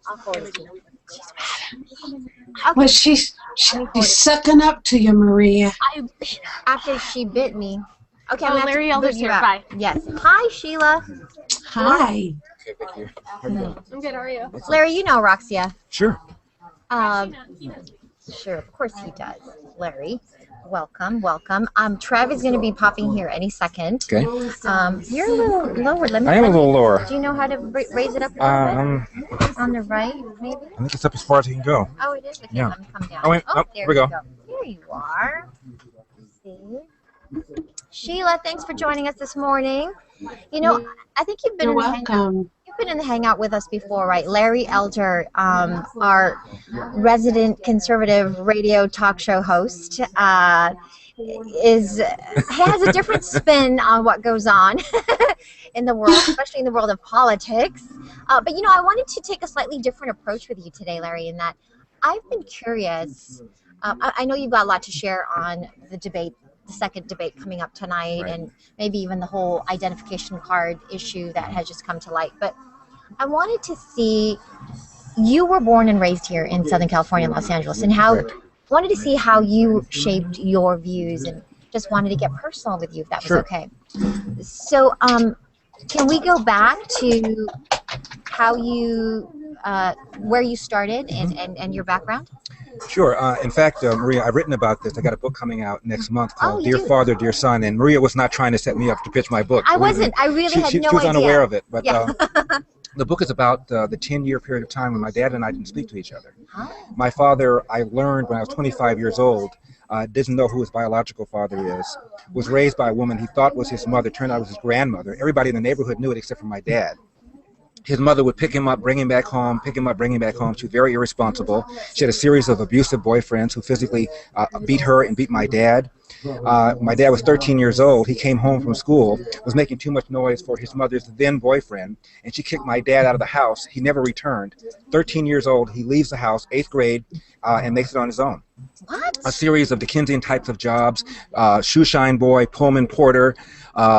I'll forward it to you. Well, she's sucking up to you, Maria. After she bit me. Okay, Oh, Larry Elder's here. Bye. Yes. Hi, Sheila. Hi. Okay, thank you. How you doing? I'm good. How are you? Larry, you know Roxia. Sure. Sure, of course he does. Larry, welcome, welcome. Trev is going to be popping here any second. Okay. You're a little lower. I am a little lower. Do you know how to raise it up a little bit? On the right, maybe? I think it's up as far as you can go. Oh, it is? Okay, Yeah. let me come down. Oh, wait. Oh, there we go. Here you are. See? Sheila, thanks for joining us this morning. You know, I think you've been You're in the welcome. You've been in the Hangout with us before, right? Larry Elder, our resident conservative radio talk show host, has a different spin on what goes on in the world, especially in the world of politics. But, you know, I wanted to take a slightly different approach with you today, Larry, in that I've been curious. I know you've got a lot to share on the debate, the second debate coming up tonight, and maybe even the whole identification card issue that has just come to light. But I wanted to see, you were born and raised here in Southern California, Los Angeles, and wanted to see how you shaped your views, and just wanted to get personal with you, if that was okay. So can we go back to how you, where you started and your background? Sure. In fact, Maria, I've written about this. I got a book coming out next month called Dear Father, Dear Son, and Maria was not trying to set me up to pitch my book. I wasn't. I really had no idea. She was unaware of it. But the book is about the 10-year period of time when my dad and I didn't speak to each other. My father, I learned when I was 25 years old, didn't know who his biological father is, was raised by a woman he thought was his mother, turned out it was his grandmother. Everybody in the neighborhood knew it except for my dad. His mother would pick him up, bring him back home, pick him up, bring him back home. She was very irresponsible. She had a series of abusive boyfriends who physically beat her and beat my dad. My dad was 13 years old. He came home from school, was making too much noise for his mother's then boyfriend, and she kicked my dad out of the house. He never returned. 13 years old, he leaves the house, 8th grade, and makes it on his own. What? A series of Dickensian types of jobs, shoe shine boy, Pullman porter.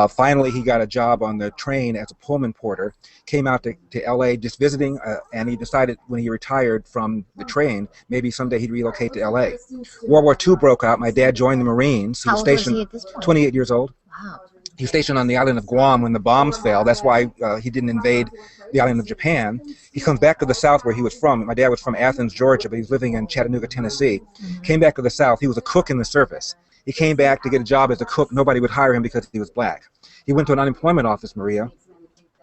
Finally, he got a job on the train as a Pullman porter, came out to L.A. just visiting, and he decided when he retired from the train, maybe someday he'd relocate to L.A. World War II broke out. My dad joined the Marines. He was stationed, at this point? 28 years old. Wow. He was stationed on the island of Guam when the bombs fell. That's why he didn't invade the island of Japan. He comes back to the South where he was from. My dad was from Athens, Georgia, but he was living in Chattanooga, Tennessee. Came back to the South. He was a cook in the service. He came back to get a job as a cook. Nobody would hire him because he was black. He went to an unemployment office, Maria.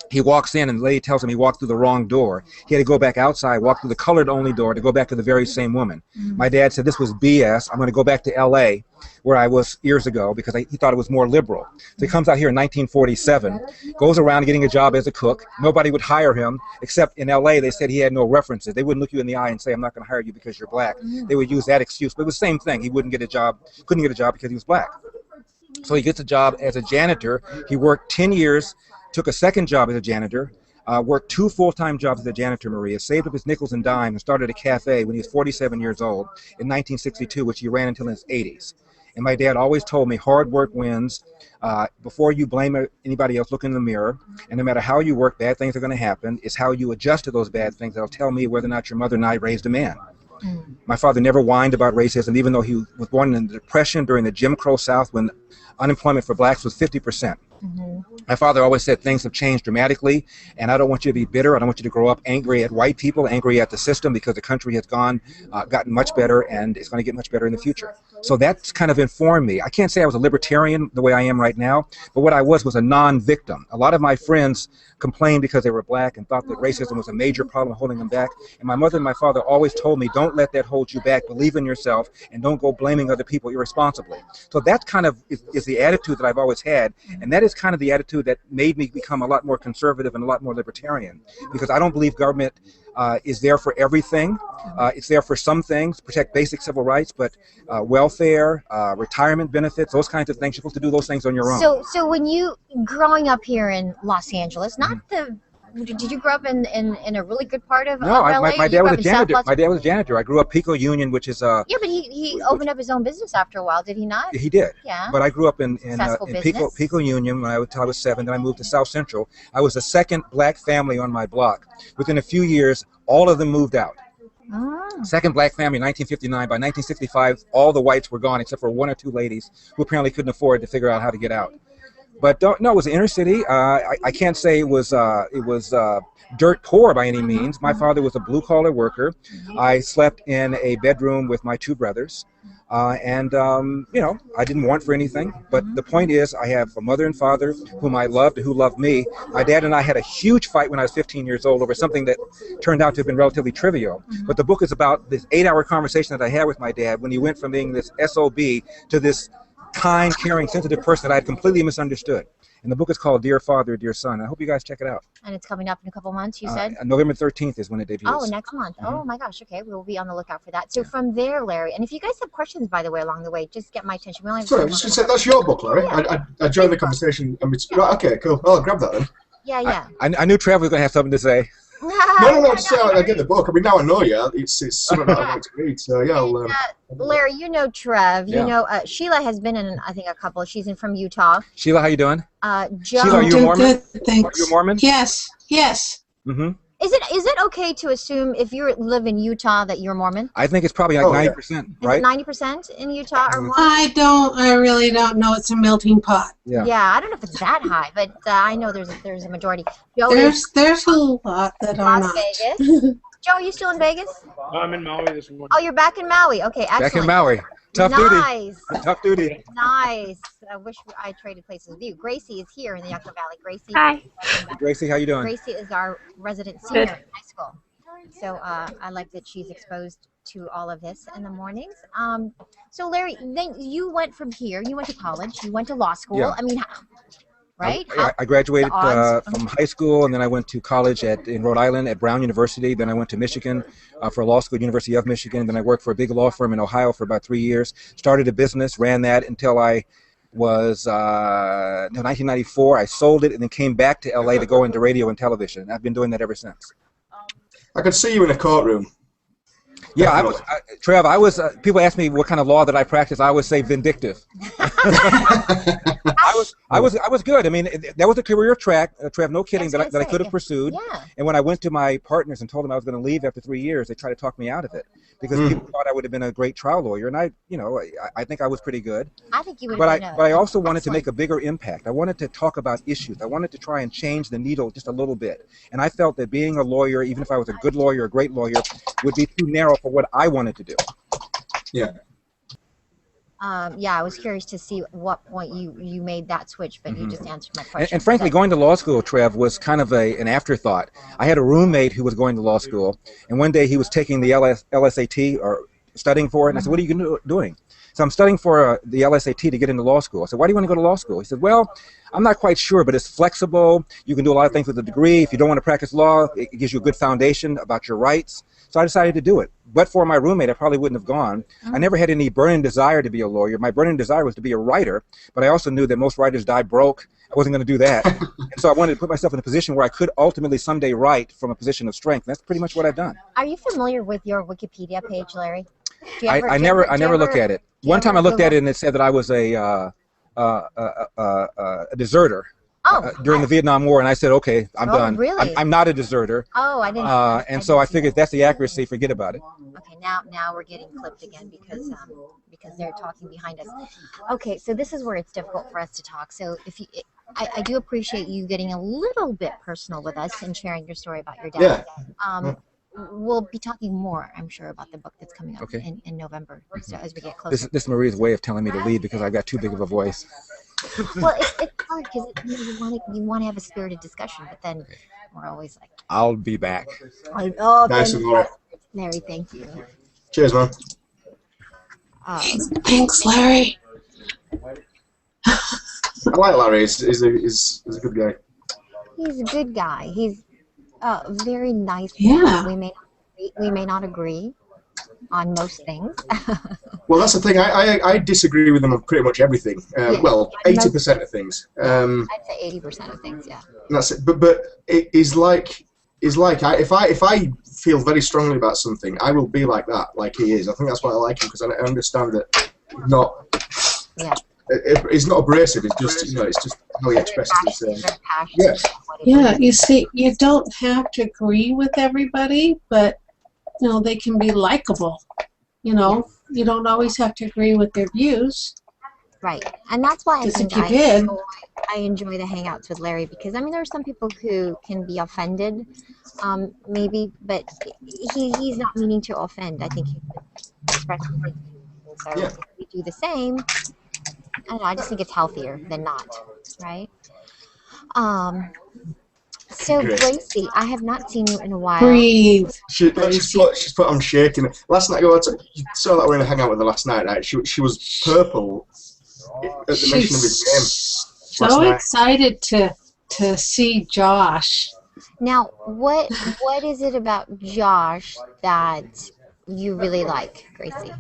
He walks in, and the lady tells him he walked through the wrong door. He had to go back outside, walk through the colored-only door to go back to the very same woman. My dad said, this was BS. I'm going to go back to L.A., where I was years ago, because he thought it was more liberal. So he comes out here in 1947, goes around getting a job as a cook. Nobody would hire him, except in L.A. they said he had no references. They wouldn't look you in the eye and say, I'm not going to hire you because you're black. They would use that excuse. But it was the same thing. He wouldn't get a job, couldn't get a job because he was black. So he gets a job as a janitor. He worked 10 years, took a second job as a janitor, worked 2 full-time jobs as a janitor, Maria, saved up his nickels and dimes, and started a cafe when he was 47 years old in 1962, which he ran until his 80s. And my dad always told me, hard work wins. Before you blame anybody else, look in the mirror. And no matter how you work, bad things are going to happen. It's how you adjust to those bad things that'll tell me whether or not your mother and I raised a man. My father never whined about racism, even though he was born in the Depression during the Jim Crow South when unemployment for blacks was 50%. My father always said things have changed dramatically, and I don't want you to be bitter. I don't want you to grow up angry at white people, angry at the system, because the country has gotten much better, and it's going to get much better in the future. So that's kind of informed me. I can't say I was a libertarian the way I am right now, but what I was a non-victim. A lot of my friends complained because they were black and thought that racism was a major problem holding them back. And my mother and my father always told me, don't let that hold you back. Believe in yourself, and don't go blaming other people irresponsibly. So that kind of is the attitude that I've always had, and that is kind of the attitude that made me become a lot more conservative and a lot more libertarian, because I don't believe government is there for everything. It's there for some things, protect basic civil rights, but welfare, retirement benefits, those kinds of things, you're supposed to do those things on your own. So when you, growing up here in Los Angeles, not the did you grow up in a really good part of No, LA? my You dad grew was up a in South janitor. Los My dad was a janitor. I grew up Pico Union, which is Yeah, but he opened up his own business after a while, did he not? he did. Yeah. But I grew up in Successful Pico business. Union until I was 7. Then I moved to South Central. I was the second black family on my block. Within a few years, all of them moved out. Oh. Second black family in 1959. By 1965, all the whites were gone except for 1 or 2 ladies who apparently couldn't afford to figure out how to get out. But no, it was inner city. I can't say it was dirt poor by any means. My father was a blue collar worker. I slept in a bedroom with my 2 brothers, and you know, I didn't want for anything. But the point is, I have a mother and father whom I loved, who loved me. My dad and I had a huge fight when I was 15 years old over something that turned out to have been relatively trivial. But the book is about this 8-hour conversation that I had with my dad when he went from being this SOB to this kind, caring, sensitive person that I had completely misunderstood. And the book is called Dear Father, Dear Son. I hope you guys check it out. And it's coming up in a couple months, you said? November 13th is when it debuts. Oh, next month. Oh my gosh. Okay, we'll be on the lookout for that. So from there, Larry, and if you guys have questions, by the way, along the way, just get my attention. We only have Sorry, I was just going to say, that's your book, Larry. I joined the conversation. Right, okay, cool. I'll grab that then. Yeah. I knew Trev was going to have something to say. No, just say I get the book. I mean, now I know you. It's something that I like to read. So yeah, Larry, you know Trev. Yeah. You know Sheila has been in, I think, a couple. She's in from Utah. Sheila, how you doing? Joe. Sheila, are you a Mormon? Good, thanks. Are you a Mormon? Yes. Mm-hmm. Is it okay to assume if you live in Utah that you're Mormon? I think it's probably like 90%, right? Is it 90% in Utah or more? I really don't know. It's a melting pot. Yeah. Yeah, I don't know if it's that high, but I know there's a majority. Joe There's a lot that are Las not. Vegas. Joe, are you still in Vegas? I'm in Maui this morning. Oh, you're back in Maui. Okay, excellent. Back in Maui. Tough Nice. duty. Tough duty. Nice. I wish I traded places with you. Gracie is here in the Yucca Valley. Gracie. Hi. Gracie, how you doing? Gracie is our resident senior in high school. So I like that she's exposed to all of this in the mornings. So Larry, then you went from here. You went to college. You went to law school. Yeah. I mean, right? I graduated the odds? from high school, and then I went to college in Rhode Island at Brown University. Then I went to Michigan for law school, University of Michigan. Then I worked for a big law firm in Ohio for about 3 years. Started a business, ran that until I was until 1994. I sold it and then came back to LA to go into radio and television. I've been doing that ever since. I could see you in a courtroom. Yeah, Trev. I was. People ask me what kind of law that I practice. I always say vindictive. I was good. I mean, that was a career track, Trev. No kidding, that I could have pursued. Yeah. And when I went to my partners and told them I was going to leave after 3 years, they tried to talk me out of it because people thought I would have been a great trial lawyer, and I think I was pretty good. I think you would. But I also wanted to make a bigger impact. I wanted to talk about issues. I wanted to try and change the needle just a little bit. And I felt that being a lawyer, even if I was a good lawyer, a great lawyer, would be too narrow for what I wanted to do. Yeah. Yeah, I was curious to see at what point you made that switch, but you just answered my question. And frankly, going to law school, Trev, was kind of an afterthought. I had a roommate who was going to law school, and one day he was taking the LSAT or studying for it, and I said, "What are you doing?" So I'm studying for the LSAT to get into law school. I said, "Why do you want to go to law school?" He said, "Well, I'm not quite sure, but it's flexible. You can do a lot of things with a degree. If you don't want to practice law, it gives you a good foundation about your rights." So I decided to do it. But for my roommate, I probably wouldn't have gone. I never had any burning desire to be a lawyer. My burning desire was to be a writer, but I also knew that most writers die broke. I wasn't going to do that. And so I wanted to put myself in a position where I could ultimately someday write from a position of strength. That's pretty much what I've done. Are you familiar with your Wikipedia page, Larry? I never look at it. One time I looked at it and it said that I was a deserter. During the Vietnam War, and I said, okay, I'm done. Really? I'm not a deserter. Oh, I didn't. And so I figured that's the accuracy. Forget about it. Okay, now we're getting clipped again because they're talking behind us. Okay, so this is where it's difficult for us to talk. So I do appreciate you getting a little bit personal with us and sharing your story about your dad. Yeah. We'll be talking more, I'm sure, about the book that's coming up in November. So as we get closer. This is Marie's way of telling me to leave because I've got too big of a voice. Well, it's hard because you want to have a spirited discussion, but then we're always like, I'll be back. oh, Nice and Laura. Larry, thank you. Cheers, man. Thanks, Larry. I like Larry. He's a good guy. He's a good guy. He's very nice. Yeah. We may not agree on most things. Well, that's the thing. I disagree with them on pretty much everything. Well, 80% of things. I'd say 80% of things. Yeah. that's it. But it is like if I feel very strongly about something, I will be like that, like he is. I think that's why I like him, because I understand that not. Yeah. It's not abrasive. It's just it's just how he expresses himself. Yeah. Yeah, you see, you don't have to agree with everybody, but they can be likable. You don't always have to agree with their views. Right, and that's why I Because think if you did, I enjoy the hangouts with Larry, because I mean there are some people who can be offended, maybe, but he's not meaning to offend. I think he's expressing his views, and so Yeah. if we do the same, I don't know. I just think it's healthier than not, right? So Great. Gracie, I have not seen you in a while. breathe. She's put on shaking. Last night, you saw that we were in a hangout with her last night, right? She was purple at the mention of his name. So excited to see Josh. Now, what is it about Josh that you really like, Gracie?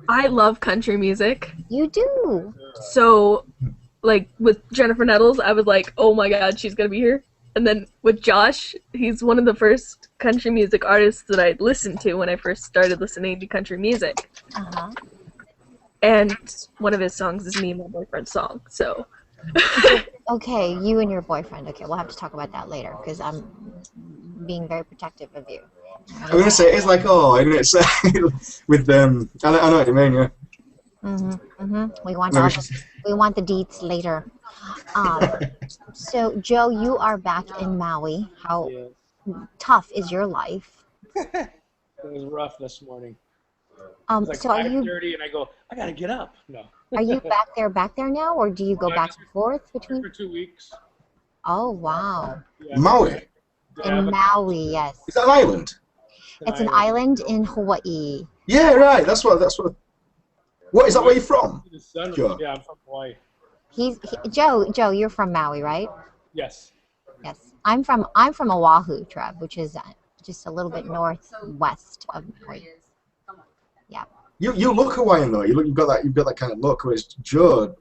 I love country music. You do. So, like, with Jennifer Nettles, I was like, oh my god, she's gonna be here. And then with Josh, he's one of the first country music artists that I listened to when I first started listening to country music. Uh-huh. And one of his songs is Me and My Boyfriend's song, so. Okay, you and your boyfriend. Okay, we'll have to talk about that later, because I'm being very protective of you. I'm gonna say it's like with them. I know what you mean, yeah. We want the deets later. So Joe, you are back in Maui. How tough is your life? It was rough this morning. It's So like are you 5:30 and I go, I gotta get up. No. are you back there now, or do you go back and forth between? For 2 weeks. Oh wow! Yeah. Maui. In Maui, yes. Is that an island? It's an island in Hawaii. Yeah, right. That's what. What is that? Where you from? The sun, Sure. Yeah, I'm from Hawaii. Joe, you're from Maui, right? Yes. Yes. I'm from Oahu, Trev, which is just a little bit northwest of Hawaii. Yeah. You look Hawaiian though. You've got that kind of look. Whereas Joe,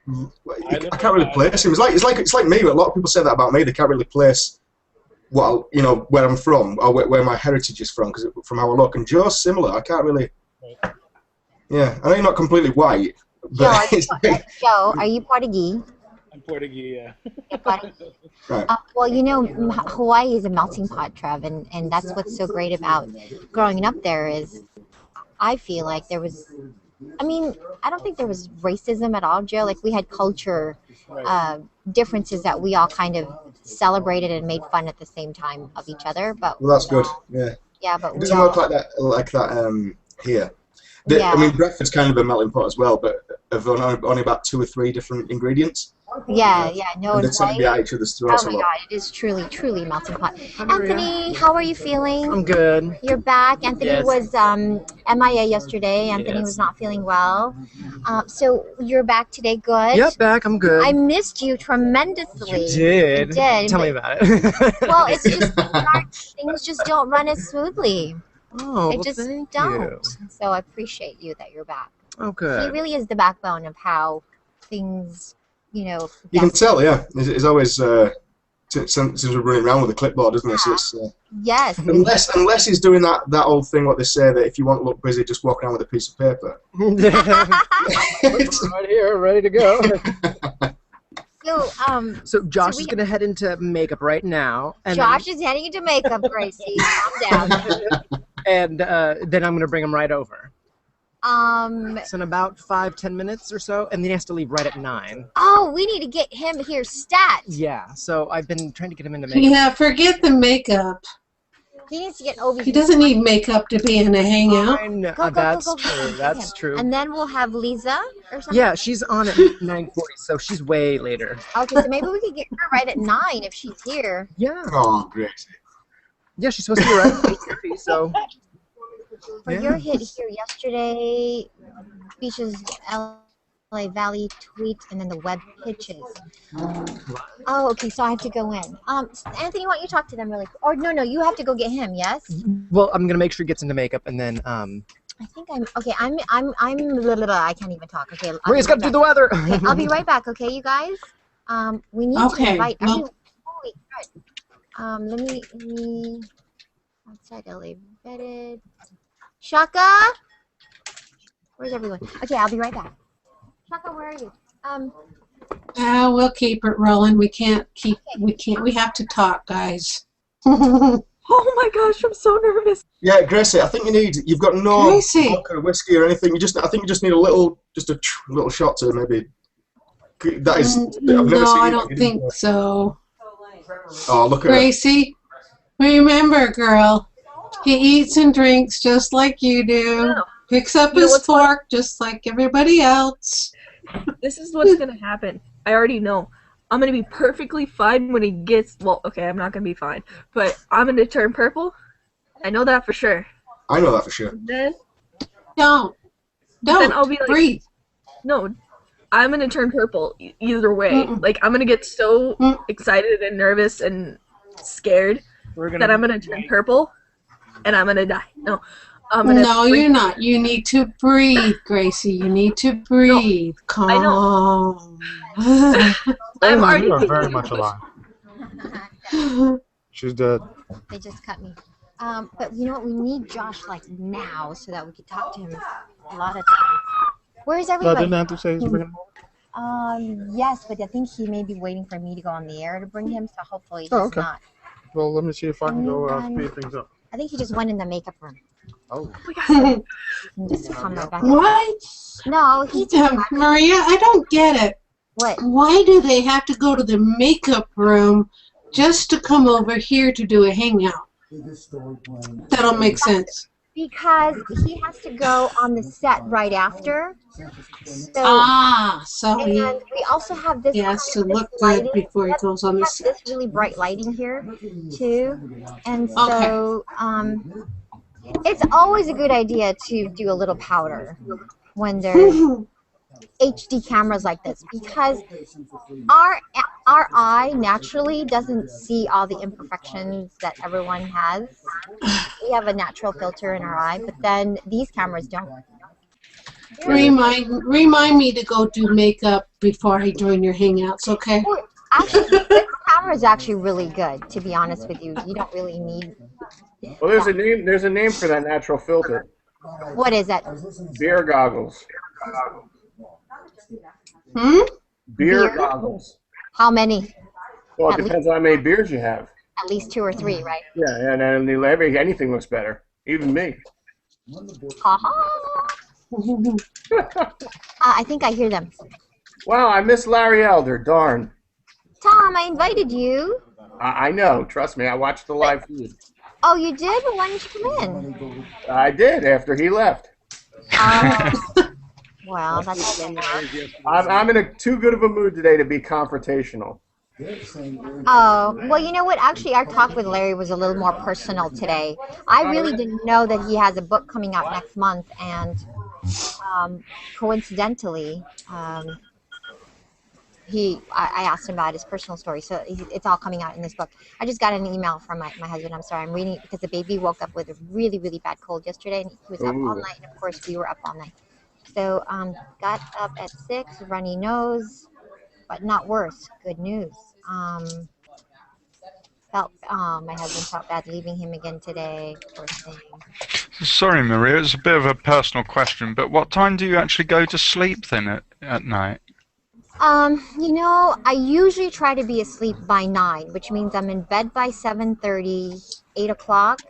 I can't really place him. It's like me. A lot of people say that about me. They can't really place where I'm from or where my heritage is from, because from how I look. And Joe's similar. I can't really. Yeah, I know you're not completely white. But Joe, are you Portuguese? I'm Portuguese, yeah. Right. Well, Hawaii is a melting pot, Trev, and that's what's so great about growing up there is I feel like there was, I don't think there was racism at all, Joe. Like we had culture differences that we all kind of celebrated and made fun at the same time of each other. But Well, that's good. Yeah. Yeah, but It doesn't look like that here. Bradford's kind of a melting pot as well, but of only about 2 or 3 different ingredients. Yeah, no, And they tend to be at each other's throats oh a my lot. God, it is truly a melting pot. Anthony, how are you feeling? I'm good. You're back. Anthony Yes. was MIA yesterday. Anthony Yes. was not feeling well. So you're back today. Good. Yep, back. I'm good. I missed you tremendously. You did. You did. Tell me about it. Well, it's just things just don't run as smoothly. Oh, They well, just thank don't. you. So I appreciate you that you're back. Oh, He good. really is the backbone of how things, You can tell, yeah. He's always since we're running around with a clipboard, isn't he? So it's, Yes. unless he's doing that old thing, what they say, that if you want to look busy, just walk around with a piece of paper. Right here, ready to go. So, Josh is gonna head into makeup right now. And Josh is heading into makeup, Gracie. Calm down. and then I'm gonna bring him right over. So in about 5-10 minutes or so, and then he has to leave right at 9. Oh, we need to get him here stat. Yeah, so I've been trying to get him into makeup. Yeah, forget the makeup. He needs to get over. He doesn't need makeup to be in a hangout. I know, Go, that's go, true. get That's him. true. And then we'll have Lisa or something. Yeah, she's on at 9:40, so she's way later. Okay, so maybe we could get her right at 9 if she's here. Yeah. Oh, great. Yeah, she's supposed to be right at 8:30, so. For your hit here yesterday, features LA Valley tweet and then the web pitches. Oh, okay, so I have to go in. Anthony, why don't you talk to them really quick? Or no, you have to go get him, yes? Well, I'm gonna make sure he gets into makeup, and then I think I'm okay. I'm blah, blah, blah, I can't even talk. Okay, Maria's got to do the weather. Okay, I'll be right back. Okay, you guys. We need to invite wait, good. Let me outside LA vetted. Shaka, where's everyone? Okay, I'll be right back. Shaka, where are you? We'll keep it rolling. We can't. We have to talk, guys. Oh my gosh, I'm so nervous. Yeah, Gracie, I think you've got no Gracie. vodka, whiskey or anything. I think you just need a little shot to maybe. That is. I've never No, seen I you don't do think that. so. Oh, look at Gracie, remember, girl, he eats and drinks just like you do. No. Picks up You know his what's fork just like everybody else. This is what's gonna happen. I already know. I'm gonna be perfectly fine when he gets. Well, okay, I'm not gonna be fine, but I'm gonna turn purple. I know that for sure. I know that for sure. Then Don't I'll be like, breathe. no, I'm gonna turn purple either way. Mm-mm. Like I'm gonna get so excited and nervous and scared that I'm gonna turn purple, and I'm gonna die. No, I'm gonna. No, you're not. You need to breathe, Gracie. You need to breathe. Calm. I know. I'm Oh, already you are thinking very much alive. She's dead. They just cut me. But you know what? We need Josh like now so that we could talk to him a lot of times. Where's No, everybody? didn't Andrew say he's bringing him over? Yes, but I think he may be waiting for me to go on the air to bring him, so hopefully he's Oh, okay. not. Well, let me see if I can go speed things up. I think he just went in the makeup room. Oh. And just come right back. What? No, he's Maria, I don't get it. What? Why do they have to go to the makeup room just to come over here to do a hangout? That don't make sense. Because he has to go on the set right after. So, So he we also have this. has to look lighting. good before he goes on the We have set. this really bright lighting here too, and so it's always a good idea to do a little powder when there's HD cameras like this, because our eye naturally doesn't see all the imperfections that everyone has. We have a natural filter in our eye, but then these cameras don't. Remind me to go do makeup before I join your hangouts, okay? Well, actually, this camera is actually really good. To be honest with you, you don't really need. Well, there's a name. There's a name for that natural filter. What is that? Beer goggles. Beer goggles. How many? Well, it depends on how many beers you have. At least 2 or 3, right? Yeah, and anything looks better. Even me. I think I hear them. Wow, I miss Larry Elder. Darn. Tom, I invited you. I know. Trust me. I watched the live feed. Oh, you did? Well, why didn't you come in? I did after he left. Well, that's good. I'm in too good of a mood today to be confrontational. Oh, well, you know what? Actually, our talk with Larry was a little more personal today. I really didn't know that he has a book coming out next month, and coincidentally, I asked him about his personal story, so it's all coming out in this book. I just got an email from my husband. I'm sorry, I'm reading it because the baby woke up with a really, really bad cold yesterday, and he was up all night, and of course, we were up all night. So, got up at 6, runny nose, but not worse. Good news. My husband felt bad leaving him again today. Poor thing. Sorry, Maria, it's a bit of a personal question, but what time do you actually go to sleep then at night? You know, I usually try to be asleep by 9, which means I'm in bed by 7:30, 8 o'clock,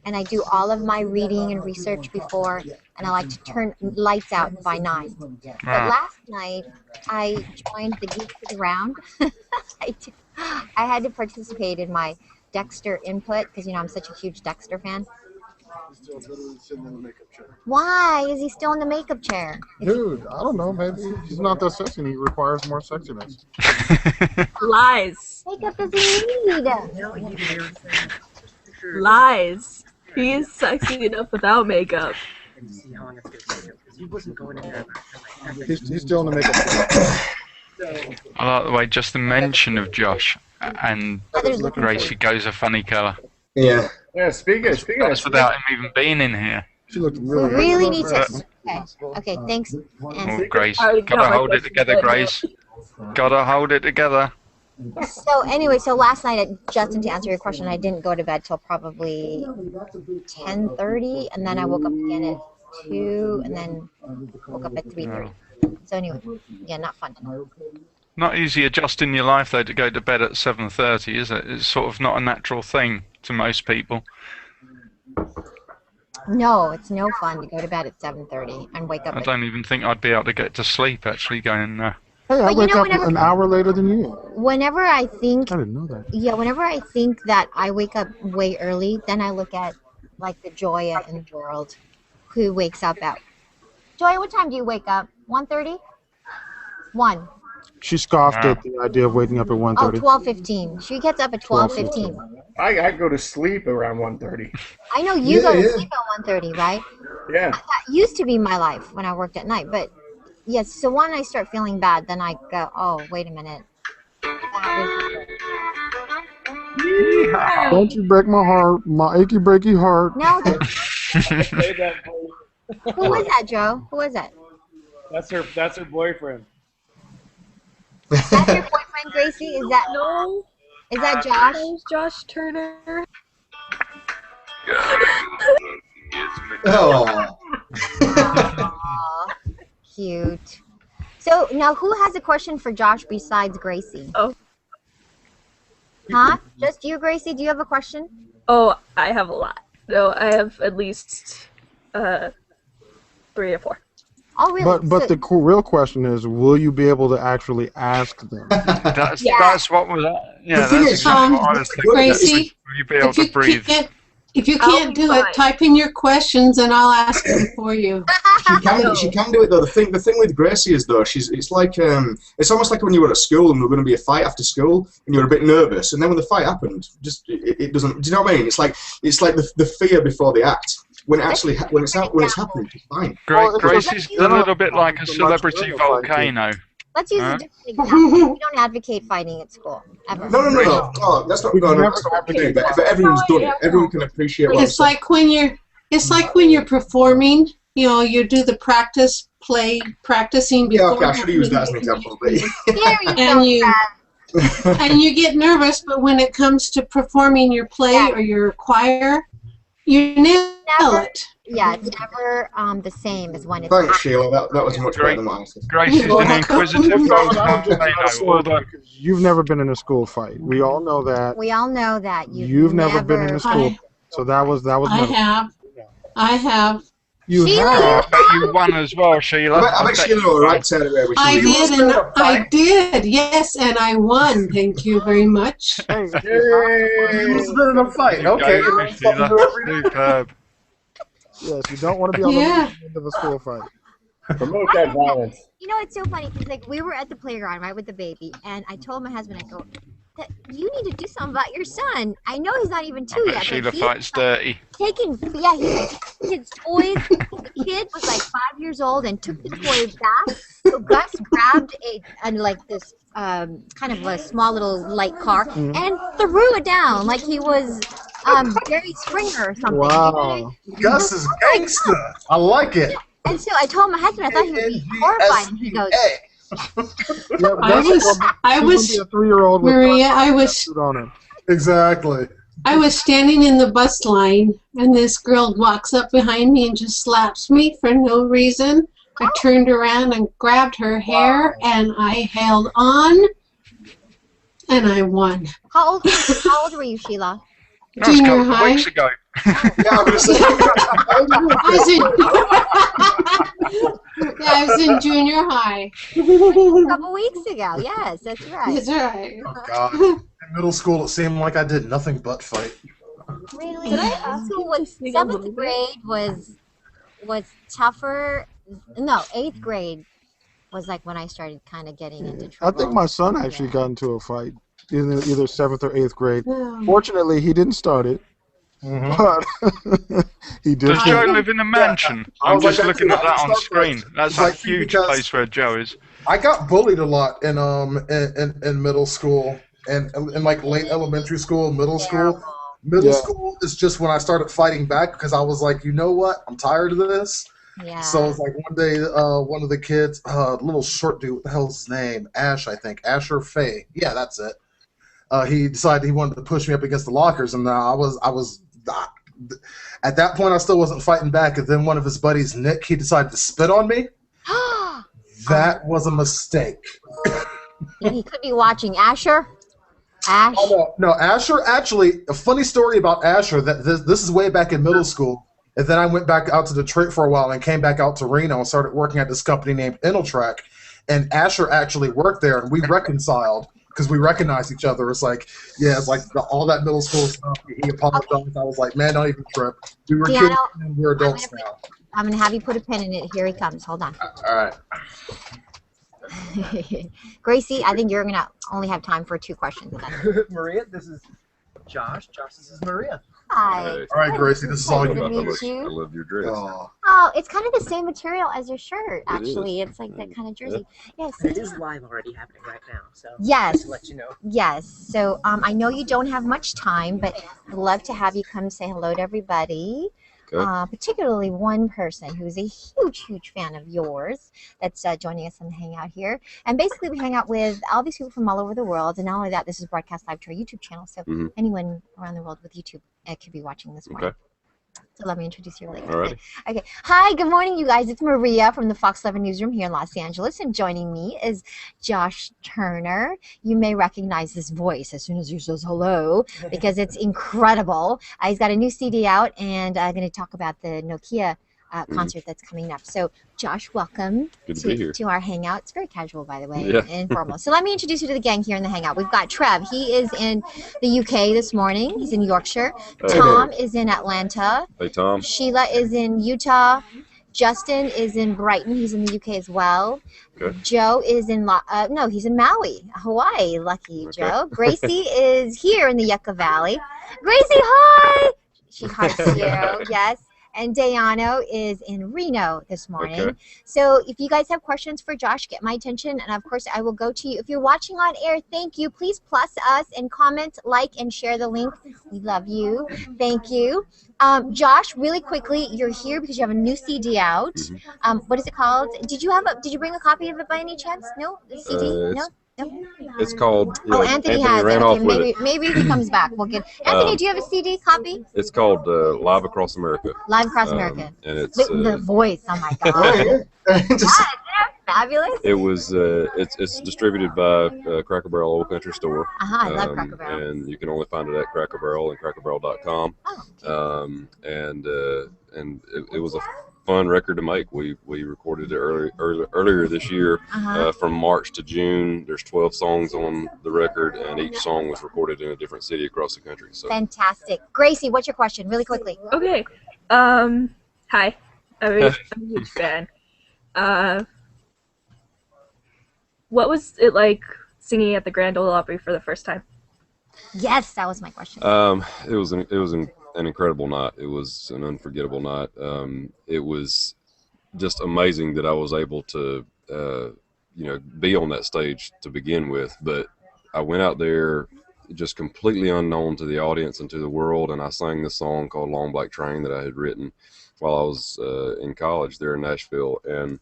and I do all of my reading and research before, and I like to turn lights out by 9. But last night, I joined the Geeks of the Round. I had to participate in my Dexter input, because, you know, I'm such a huge Dexter fan. Why is he still in the makeup chair? Dude, I don't know. Maybe he's not that sexy and he requires more sexiness. Lies. Makeup doesn't need. Lies. He is sexy enough without makeup. He's still in the makeup. I like the way just the mention of Josh and Gracie goes a funny colour. Yeah. Yeah, speaking That's without him even being in here. She looked We really really need to. Okay, thanks. Oh, Grace. Gotta hold it together, Grace. Gotta hold it together. So anyway, so last night, Justin, to answer your question, I didn't go to bed till probably 10:30, and then I woke up again at 2, and then woke up at 3:30. So anyway, yeah, not fun. Not easy adjusting your life though to go to bed at 7:30, is it? It's sort of not a natural thing to most people. No, it's no fun to go to bed at 7:30 and wake up. I don't even think I'd be able to get to sleep actually going. Hey, I wake up an hour later than you. Whenever I think, I didn't know that. yeah, whenever I think that I wake up way early, then I look at like the Joya in the world, who wakes up at. Joya, what time do you wake up? 1:30? 1. She scoffed at the idea of waking up at 1:30. 12:15. She gets up at 12:15. I go to sleep around 1:30. I know you go to sleep at 1:30, right? Yeah. That used to be my life when I worked at night, but yes. So when I start feeling bad, then I go, oh, wait a minute. Don't you break my heart, my achy breaky heart. No. Say that, Who was that, Joe? Who was that? That's her boyfriend. That's your boyfriend, Gracie? Is that No. Is that Josh? That was Josh Turner. Oh. Aw, cute. So now, who has a question for Josh besides Gracie? Oh. Huh? Just you, Gracie? Do you have a question? Oh, I have a lot. No, I have at least 3 or 4. Oh, really? But the real question is, will you be able to actually ask them? That's what was. Yeah, The thing that's is, exactly what I was thinking. Gracie, Will you be able to breathe? If you can't do it, type in your questions and I'll ask them for you. She can do it though. The thing with Gracie is though, it's like it's almost like when you were at school and there were going to be a fight after school and you were a bit nervous, and then when the fight happened, it doesn't. Do you know what I mean? It's like the fear before the act. When it's happening, it's fine. Gracie's a little bit like a celebrity volcano. Let's use a different example. We don't advocate fighting at school, ever. No. Oh, that's not going on. That's not okay, but everyone's done it. Everyone can appreciate what It's like when you're performing. You know, you do the practicing before. Yeah, okay, I should have used that as an example. But and you get nervous, but when it comes to performing your play or your choir, you nail it. Yeah, it's never the same as when it's. Thanks, Sheila. That was much better than what I said. Gracie's an inquisitive volcano. You've never been in a school fight. We all know that. We all know that. You've never been in a school fight. So that was. I have. You Sheila, have. I bet you won as well, Sheila. I bet Sheila all right to I did, yes, and I won. Thank you very much. Yay! Who's been in a fight? Okay. Superb. Yes, you don't want to be on the end of a school fight. Promote that violence. You know, it's so funny because like we were at the playground, right, with the baby, and I told my husband, I go, you need to do something about your son. I know he's not even 2 yet. Sheila fights dirty. He his toys. The kid was like 5 years old and took the toy back. So Gus grabbed this kind of a small little light car and threw it down like he was Jerry Springer or something. Wow. Gus is gangster. I like it. And so I told my husband I thought he would be horrified. And he goes, I was a 3-year-old with Maria. Exactly. I was standing in the bus line, and this girl walks up behind me and just slaps me for no reason. I turned around and grabbed her hair, and I held on, and I won. How old were you, Sheila? Junior high. Weeks ago. I was in junior high. A couple weeks ago. Yes, that's right. That's right. Oh God! In middle school, it seemed like I did nothing but fight. Really? So 7th grade was tougher. No, 8th grade was like when I started kind of getting into trouble. I think my son actually got into a fight in either 7th or 8th grade. Fortunately, he didn't start it. But he did. Does Joe live in a mansion? I'm just looking at that on screen. That's a huge place where Joe is. I got bullied a lot in middle school and in like late elementary school, middle school. Middle school is just when I started fighting back because I was like, you know what? I'm tired of this. Yeah. So it was like one day, one of the kids, little short dude, what the hell's his name? Ash, I think. Asher Faye. Yeah, that's it. he decided he wanted to push me up against the lockers, and I was at that point I still wasn't fighting back. And then one of his buddies, Nick, he decided to spit on me. That was a mistake. He could be watching. Asher? Ash? Oh, no, Asher, actually, a funny story about Asher, that this is way back in middle school. And then I went back out to Detroit for a while and came back out to Reno and started working at this company named Inteltrack. And Asher actually worked there, and we reconciled because we recognized each other. It's like, yeah, it's like all that middle school stuff. He apologized. Okay. I was like, man, don't even trip. We were kids and we're adults now. I'm going to have you put a pin in it. Here he comes. Hold on. All right. Gracie, I think you're going to only have time for 2 questions. Maria, this is Josh. Josh, this is Maria. Hi. All right, Gracie, this is all you. I love your dress. Oh, it's kind of the same material as your shirt, actually. It's like that kind of jersey. Yes. It is live already happening right now, so yes. just to let you know. Yes. So I know you don't have much time, but I'd love to have you come say hello to everybody. Particularly one person who's a huge fan of yours that's joining us on the Hangout here. And basically we hang out with all these people from all over the world. And not only that, this is broadcast live to our YouTube channel. So anyone around the world with YouTube could be watching this morning. So let me introduce you really quickly. Okay. Hi, good morning, you guys. It's Maria from the FOXLA newsroom here in Los Angeles. And joining me is Josh Turner. You may recognize this voice as soon as he says hello because it's incredible. He's got a new CD out, and I'm going to talk about the Nokia concert that's coming up. So, Josh, welcome to our Hangout. It's very casual, by the way, and informal. So let me introduce you to the gang here in the Hangout. We've got Trev. He is in the UK this morning. He's in Yorkshire. Tom is in Atlanta. Hey, Tom. Sheila is in Utah. Justin is in Brighton. He's in the UK as well. Joe is in no, he's in Maui, Hawaii. Lucky Joe. Gracie is here in the Yucca Valley. Gracie, hi! She hearts you. Yes. And Dayano is in Reno this morning. So if you guys have questions for Josh, get my attention. And of course, I will go to you. If you're watching on air, thank you. Please plus us and comment, like, and share the link. We love you. Thank you. Josh, really quickly, you're here because you have a new CD out. What is it called? Did you bring a copy of it by any chance? No? The CD? No? It's called. Anthony has ran it. Off Okay, with maybe he comes back. We'll get Anthony. Do you have a CD copy? It's called Live Across America. Live Across America. And it's the voice. Oh my god! Fabulous. It was. It's distributed by Cracker Barrel Old Country Store. I love Cracker Barrel. And you can only find it at Cracker Barrel and crackerbarrel.com. And it was a fun record to make. We recorded it earlier this year. From March to June. There's 12 songs on the record, and each song was recorded in a different city across the country. So fantastic. Gracie, what's your question? Really quickly. Okay. Hi. I'm a huge fan. What was it like singing at the Grand Ole Opry for the first time? Yes, that was my question. It was an incredible night. It was an unforgettable night. It was just amazing that I was able to, be on that stage to begin with. But I went out there just completely unknown to the audience and to the world, and I sang this song called "Long Black Train" that I had written while I was in college there in Nashville, and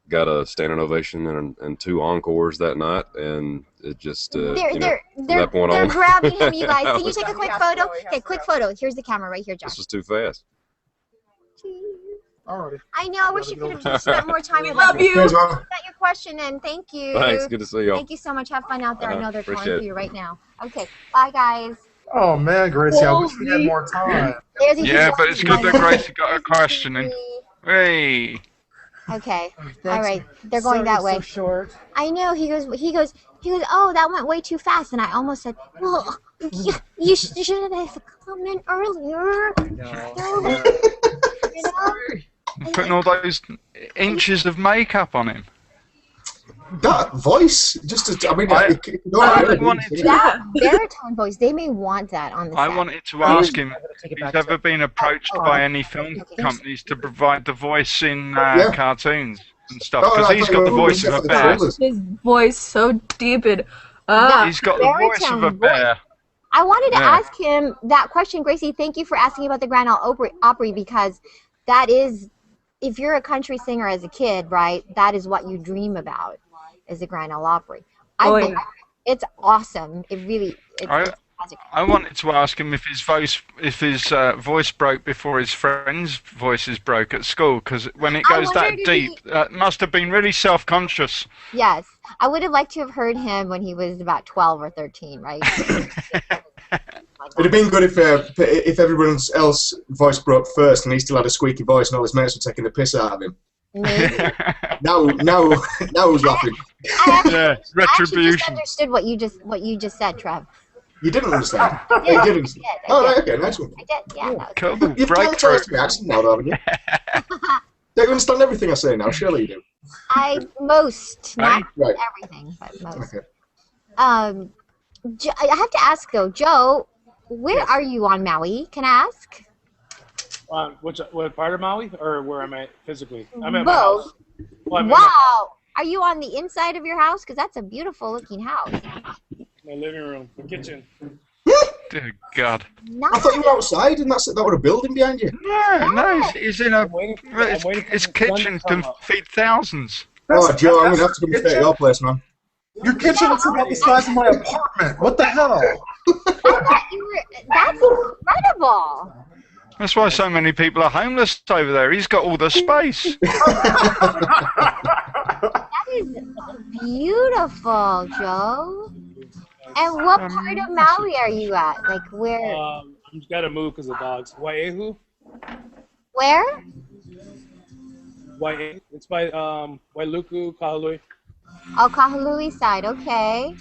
got a standing ovation and 2 encores that night, and it just they're on. grabbing him, you guys. Can you take a quick photo? Okay, quick photo. Here's the camera right here, Josh. This was too fast. Alrighty. I know. I wish you could have just spent more time with us. Love you. Got your question in. Thank you. Thanks. Good to see y'all. Thank you so much. Have fun out there. I know they're calling for you right now. Okay. Bye, guys. Oh man, Gracie, I wish we had more time. Yeah, but it's good that Gracie got a question in. Hey. Okay. All right. They're going that way. So short. I know. He goes, oh, that went way too fast. And I almost said, well, you should have come in earlier. No. You know? Putting all those inches of makeup on him. That voice, just to, I mean, that baritone voice, they may want that on the set. I wanted to ask him if he's ever been approached by any film companies to provide the voice in cartoons and stuff, because he's got the voice of a bear. His voice so deep and he's got the voice of a bear. I wanted to ask him that question, Gracie. Thank you for asking about the Grand Ole Opry, because that is, if you're a country singer as a kid, right, that is what you dream about, is the Grand Ole Opry. It's awesome. It really. It's magical. I wanted to ask him if his voice broke before his friends' voices broke at school, because when it goes that deep, that must have been really self-conscious. Yes, I would have liked to have heard him when he was about 12 or 13, right? It'd have been good if everyone else's voice broke first and he still had a squeaky voice and all his mates were taking the piss out of him. now who's laughing? Yeah, retribution. I actually just understood what you just said, Trev. You didn't understand? I You did understand. Right, okay, nice one. I did, yeah. Cool. You've got to me accent now, haven't you? Don't you understand everything I say now? Surely you do. Not everything, but most. Okay. I have to ask though, Joe, where are you on Maui? Can I ask? What part of Maui, or where am I physically? I'm at Both. my house. Well, Wow. Are you on the inside of your house? Because that's a beautiful looking house. My living room, the kitchen. Dear God. I thought you were outside, and that were a building behind you. No, he's in his kitchen can feed thousands. Oh, Joe, I'm going to have to come and stay at your place, man. Your kitchen is about the size of my apartment. What the hell? That's incredible. That's why so many people are homeless over there. He's got all the space. That is beautiful, Joe. And what part of Maui are you at? Like where? I'm just gotta move because of dogs. Wai'ehu? Where? Wai'ehu. It's by Wailuku, Kahului. Oh, Kahului side. Okay.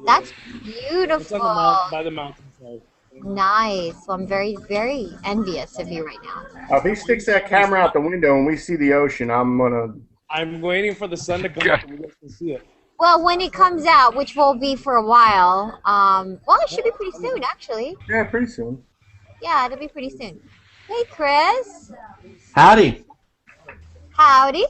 That's beautiful. It's on by the mountainside. Nice. Well, I'm very, very envious of you right now. If he sticks that camera out the window and we see the ocean, I'm waiting for the sun to come up and we get to see it. Well, when it comes out, which will be for a while, well, it should be pretty soon, actually. Yeah, pretty soon. Yeah, it'll be pretty soon. Hey, Chris. Howdy. Howdy.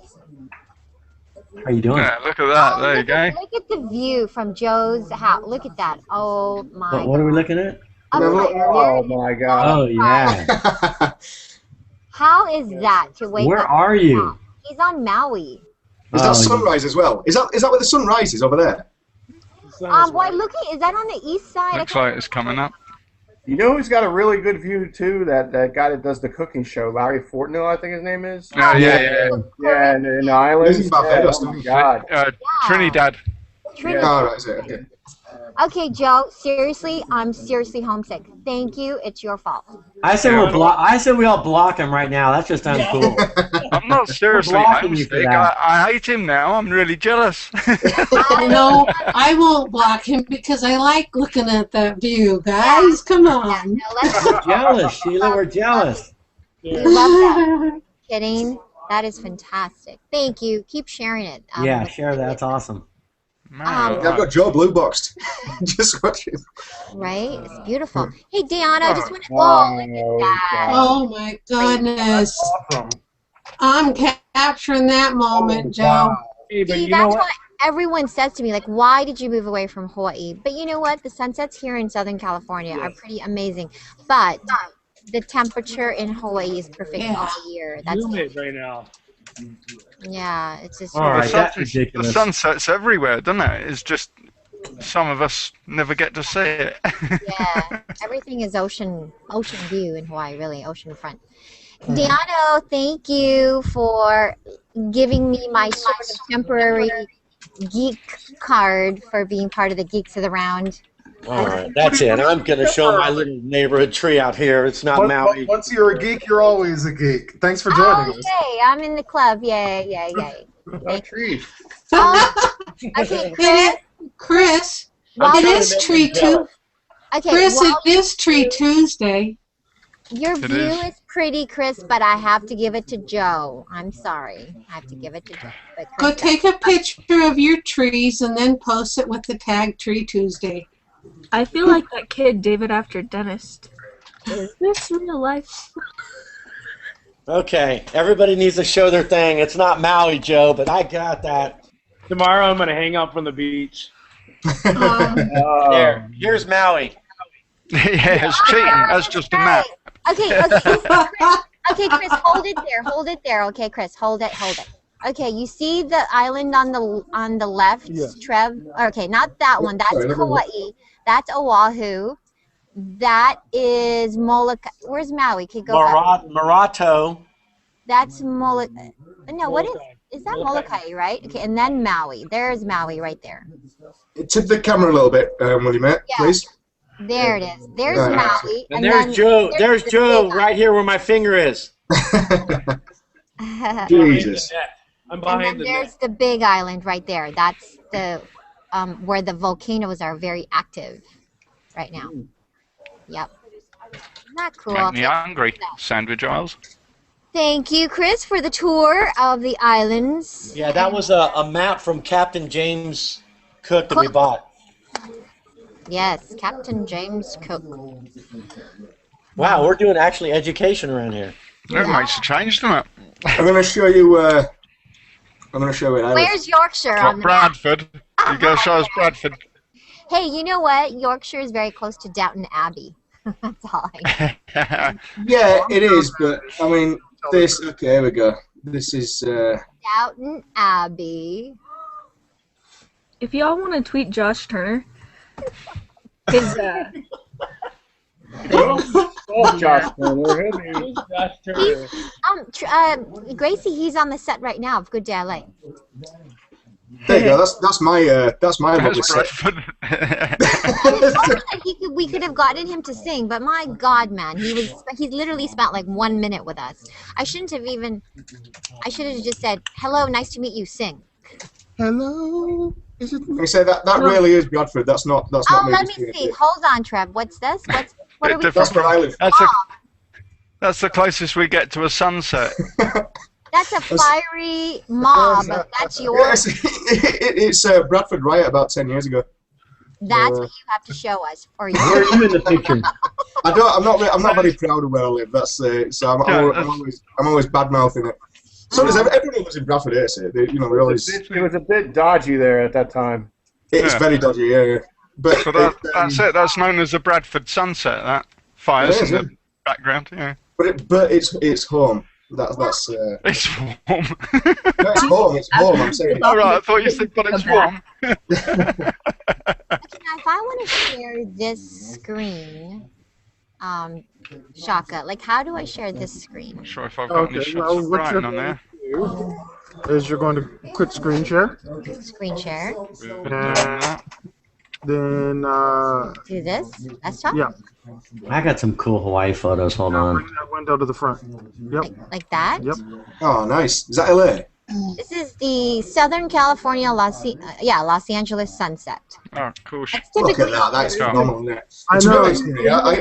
How you doing? Yeah, look at that. There you go. Look at the view from Joe's house. Look at that. Oh, my What are we looking at? Oh, my God. Oh, yeah. How is that to wake Where up? are you? He's on Maui. Is that sunrise as well? Is that where the sun rises over there? Why, is that on the east side? Looks like it's coming up. You know who's got a really good view, too? That guy that does the cooking show, Larry Fortnell, I think his name is. Oh, yeah. Yeah, in the islands. He's in Barbados, oh, my God. Trinidad. Trinidad. Oh, right, okay. Okay, Joe, seriously, I'm seriously homesick. Thank you. It's your fault. I say we all block him right now. That's just uncool. I'm not seriously homesick. I hate him now. I'm really jealous. No, I won't block him because I like looking at that view, guys. Come on. We're jealous, Sheila. We're jealous. We love that. Kidding. That is fantastic. Thank you. Keep sharing it. Yeah, share that. That's awesome. I've got Joe blue boxed. Just watching. Right? It's beautiful. Hey, Deanna, I just want to. Oh, look at that. Oh, my goodness. Awesome. I'm capturing that moment, Joe. Hey, but See, you know that's what? what everyone says to me, like, why did you move away from Hawaii? But you know what? The sunsets here in Southern California are pretty amazing. But the temperature in Hawaii is perfect all year. That's humid right now. Yeah, it's just. All right, that's ridiculous. The sun sets everywhere, doesn't it? It's just some of us never get to see it. Yeah, everything is ocean view in Hawaii, really, oceanfront. Deanna, thank you for giving me my sort of temporary geek card for being part of the Geeks of the Round. All right, that's it. I'm going to show my little neighborhood tree out here. It's not Maui. Once you're a geek, you're always a geek. Thanks for joining us. Hey, I'm in the club. Yay. Tree. Okay, Chris, Well, it is Tree Tuesday. Okay, Chris, well, it is Tree Tuesday. Your view is pretty, Chris, but I have to give it to Joe. I'm sorry. I have to give it to Joe. But Go Chris, take a picture of your trees and then post it with the tag Tree Tuesday. I feel like that kid, David After Dentist. Is this real life? Okay, everybody needs to show their thing. It's not Maui, Joe, but I got that. Tomorrow I'm going to hang out from the beach. There, here's Maui. Yeah, it's cheating. That's just a map. Okay, Chris, hold it there. Okay, Chris, hold it. Okay, hold it. Okay, you see the island on the left, Yeah. Trev? Okay, not that one. That's Sorry, never mind. Kauai. That's Oahu. That is Molokai. Where's Maui? Can you go back? Morato. That's Molokai. No, what is that Molokai, right? Okay, and then Maui. There's Maui right there. Tip the camera a little bit, will you, mate? Yeah. Please. There it is. There's Right. Maui. And there's Joe. There's the Joe big right here where my finger is. island. Jesus. I'm And behind then the there's net. the big island right there. That's the where the volcanoes are very active right now. Yep. Isn't that cool? Make me hungry. Sandwich Isles. Thank you, Chris, for the tour of the islands. Yeah, that was a map from Captain James Cook that we bought. Yes, Captain James Cook. Wow, we're doing actually education around here. That makes a change, doesn't it? I'm going to show you. I'm going to show you. Where's Yorkshire on the map? Bradford. You go show us Bradford. Hey, you know what? Yorkshire is very close to Downton Abbey. That's all I know. Yeah, it is, but I mean, this. Okay, here we go. This is. Downton Abbey. If y'all want to tweet Josh Turner, his Oh, Josh Turner. Hey, Josh Turner. Gracie, he's on the set right now of Good Day LA. There you go. That's my lovely set. We could have gotten him to sing, but my God, man, he literally spent like 1 minute with us. I should have just said, "Hello, nice to meet you." Sing. Hello. Is it? You say that really is Bradford. That's not. That's not Oh, me. let me see. Hold on, Trev. What's this? What are we? That's where I live. That's the closest we get to a sunset. That's a fiery mob. That's yours. It's Bradford riot about 10 years ago. That's what you have to show us. Or you. Where are you in the picture? I'm not very proud of where I live. That's so I'm always bad mouthing it. So does everyone who lives in Bradford here. So they always. It was a bit dodgy there at that time. It's very dodgy, yeah. But that's it. That's known as the Bradford sunset. That fires in the background. Yeah. But it's home. That's It's warm. No, it's home. It's home. I'm saying. All right. I thought you said, but it's warm. Now, if I want to share this screen, Shaka, like how do I share this screen? Not sure if I've got any shots of Brighton on there. Is you're going to quit screen share. Screen share. Then do this. Desktop. Yeah. I got some cool Hawaii photos. Hold on. Bring that window to the front. Yep. Like that. Yep. Oh, nice. Is that LA? This is the Southern California Los Angeles sunset. Oh, cool. Look at that. That's phenomenal. Yeah. I To be know. honest,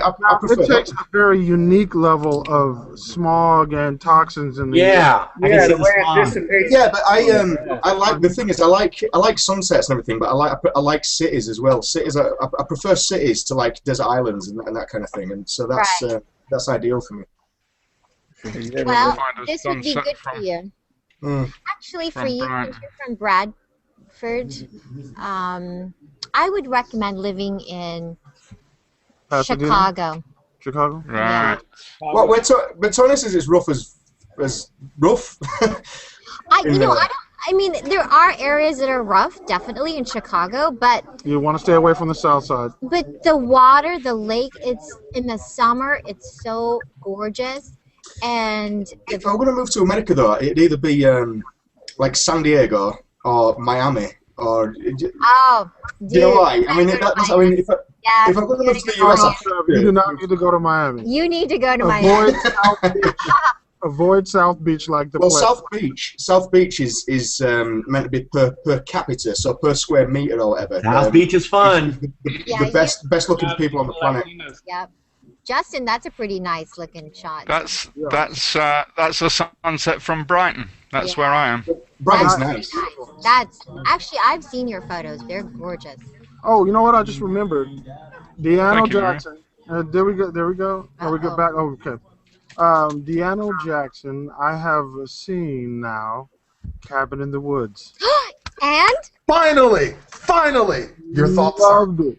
I prefer It takes a very unique level of smog and toxins in the Yeah. The way it dissipates. Yeah, but I like the thing is I like sunsets and everything, but I like cities as well. Cities, I prefer cities to like desert islands and that kind of thing, and so that's ideal for me. Well, this would be good for you. Actually, for you, since you're from Bradford, I would recommend living in Chicago. Chicago? Right. Well, but Tony says it's rough as rough. I mean, there are areas that are rough, definitely in Chicago, but You want to stay away from the south side. but the water, the lake, it's in the summer, it's so gorgeous. And If I'm going to move to America, though, it'd either be like San Diego or Miami or. Oh, Do you know why? I mean, if I'm going to move to the US, You do not need to go to Miami. you need to go to Avoid Miami. South Beach. Avoid South Beach like the plague. South Beach is meant to be per capita, so per square meter or whatever. South Beach is fun. The best looking people on the planet. Yep. Justin, that's a pretty nice looking shot. That's a sunset from Brighton. That's where I am. Brighton's That's nice. That's actually, I've seen your photos. They're gorgeous. Oh, you know what? I just remembered. Deanna Thank you, Jackson. There we go. Are we get back? Oh, okay. Deanna Jackson, I have seen now Cabin in the Woods. And Finally! Your thoughts? Loved it.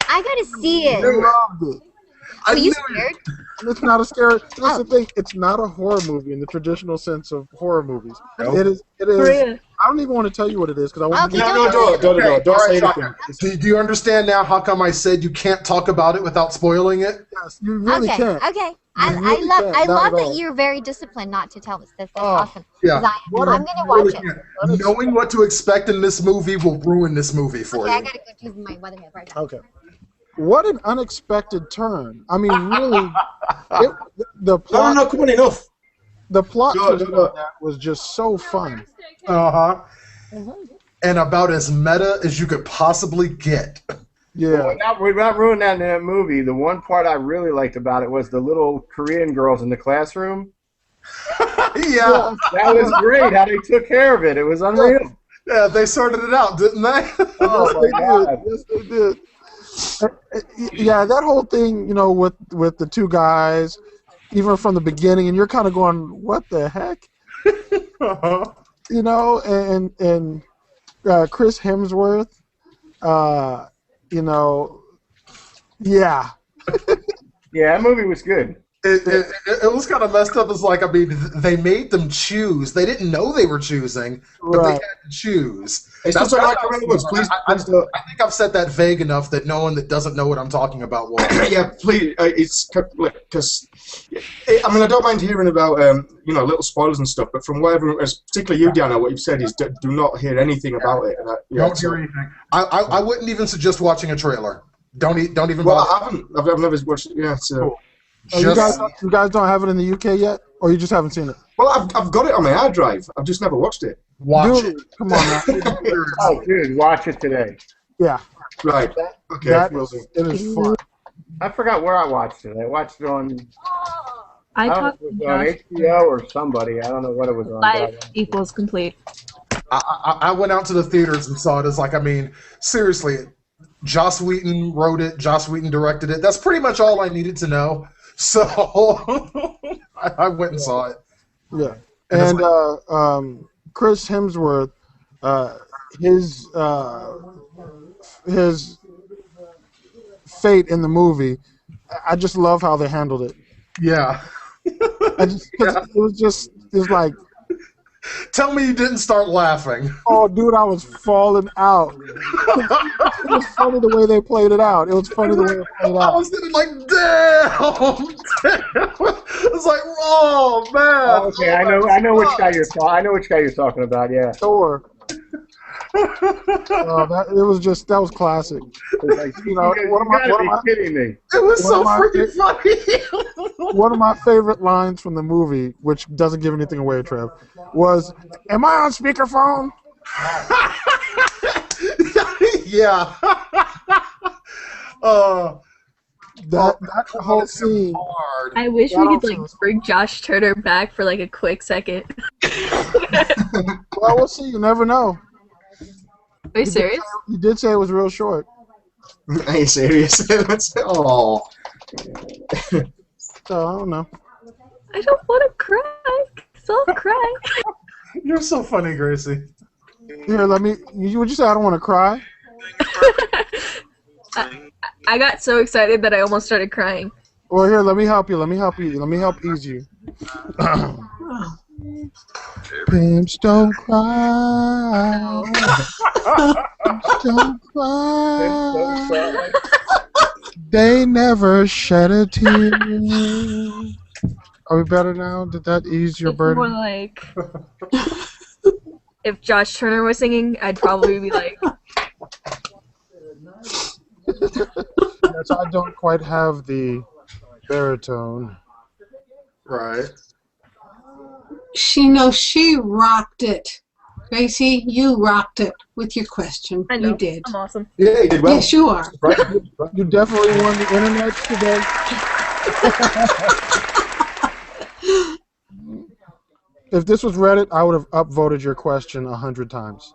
I gotta see it. Loved it. Were you scared? It's not a scary. That's the thing. It's not a horror movie in the traditional sense of horror movies. Nope. It is. Korea. I don't even want to tell you what it is because I want. Okay, Don't say anything. Do you understand now how come I said you can't talk about it without spoiling it? Yes, you really Okay, can't. okay. You really can't, I not love at that all. you're very disciplined not to tell us this. That's Oh, awesome. yeah. 'Cause I'm gonna watch it. Knowing what to expect in this movie will ruin this movie for Okay, I you. gotta go do my weatherhead right now. Okay. What an unexpected turn. I mean, really, the plot. No, come on, enough. The plot No, twist no. of that was just so fun. And about as meta as you could possibly get. Yeah. Without ruining that in that movie, the one part I really liked about it was the little Korean girls in the classroom. Yeah. That was great how they took care of it. It was unreal. Yeah, they sorted it out, didn't they? Oh, my God. Yes, they did. Yeah, that whole thing, you know, with the two guys, even from the beginning, and you're kind of going, "What the heck?" You know, and Chris Hemsworth, you know, yeah. Yeah, that movie was good. It was kind of messed up. It's like, I mean, they made them choose. They didn't know they were choosing, but they had to choose. It's That's just like what Ryan Reynolds, please don't. I think I've said that vague enough that no one that doesn't know what I'm talking about will. Yeah, please. It's because I mean I don't mind hearing about you know, little spoilers and stuff, but from whatever, particularly you, Diana, what you've said is do not hear anything about it. Don't hear anything. I wouldn't even suggest watching a trailer. Don't even. Well, bother. I haven't. I've never watched it. Yeah, so. Cool. You guys don't have it in the UK yet, or you just haven't seen it? Well, I've got it on my hard drive. I've just never watched it. Watch Dude, come on now. Oh, dude, watch it today. Yeah. Right. Okay. It is fun. I forgot where I watched it. I watched it on. I don't know talked if it to was on Josh. HBO or somebody. I don't know what it was on. but I Life watched it. equals complete. I went out to the theaters and saw it. It's like, I mean, seriously, Joss Whedon wrote it. Joss Whedon directed it. That's pretty much all I needed to know. So I went and saw it. Yeah. And Chris Hemsworth, his fate in the movie, I just love how they handled it. Yeah. It was like, tell me you didn't start laughing. oh, dude, I was falling out. It was funny the way they played it out. It was funny the way they played it I out. was sitting like, damn. It's like, oh man. Oh, okay, I know which guy you're talking. I know which guy you're talking about. Yeah. Thor. That was classic. Like, You know, you gotta be kidding me. It was so One of my freaking funny. One of my favorite lines from the movie, which doesn't give anything away, Trev, was, "Am I on speakerphone?" Yeah. That whole scene. Hard. I wish That we could also like bring Josh Turner back for like a quick second. Well, we'll see. You never know. Are you serious? You did say it was real short. Are you serious? Oh. So I don't know. I don't want to cry. So I'll cry. You're so funny, Gracie. Here, would you say I don't want to cry? I got so excited that I almost started crying. Well, here, let me help you. Let me help ease you. Pimps don't cry. Pimps don't cry. They never shed a tear. Are we better now? Did that ease your It's burden? more like if Josh Turner was singing, I'd probably be like, Yes, I don't quite have the baritone. Right. She rocked it. Gracie, you rocked it with your question. I know. You did. I'm awesome. Yeah, you did well. Yes, you are. You definitely won the internet today. If this was Reddit, I would have upvoted your question 100 times.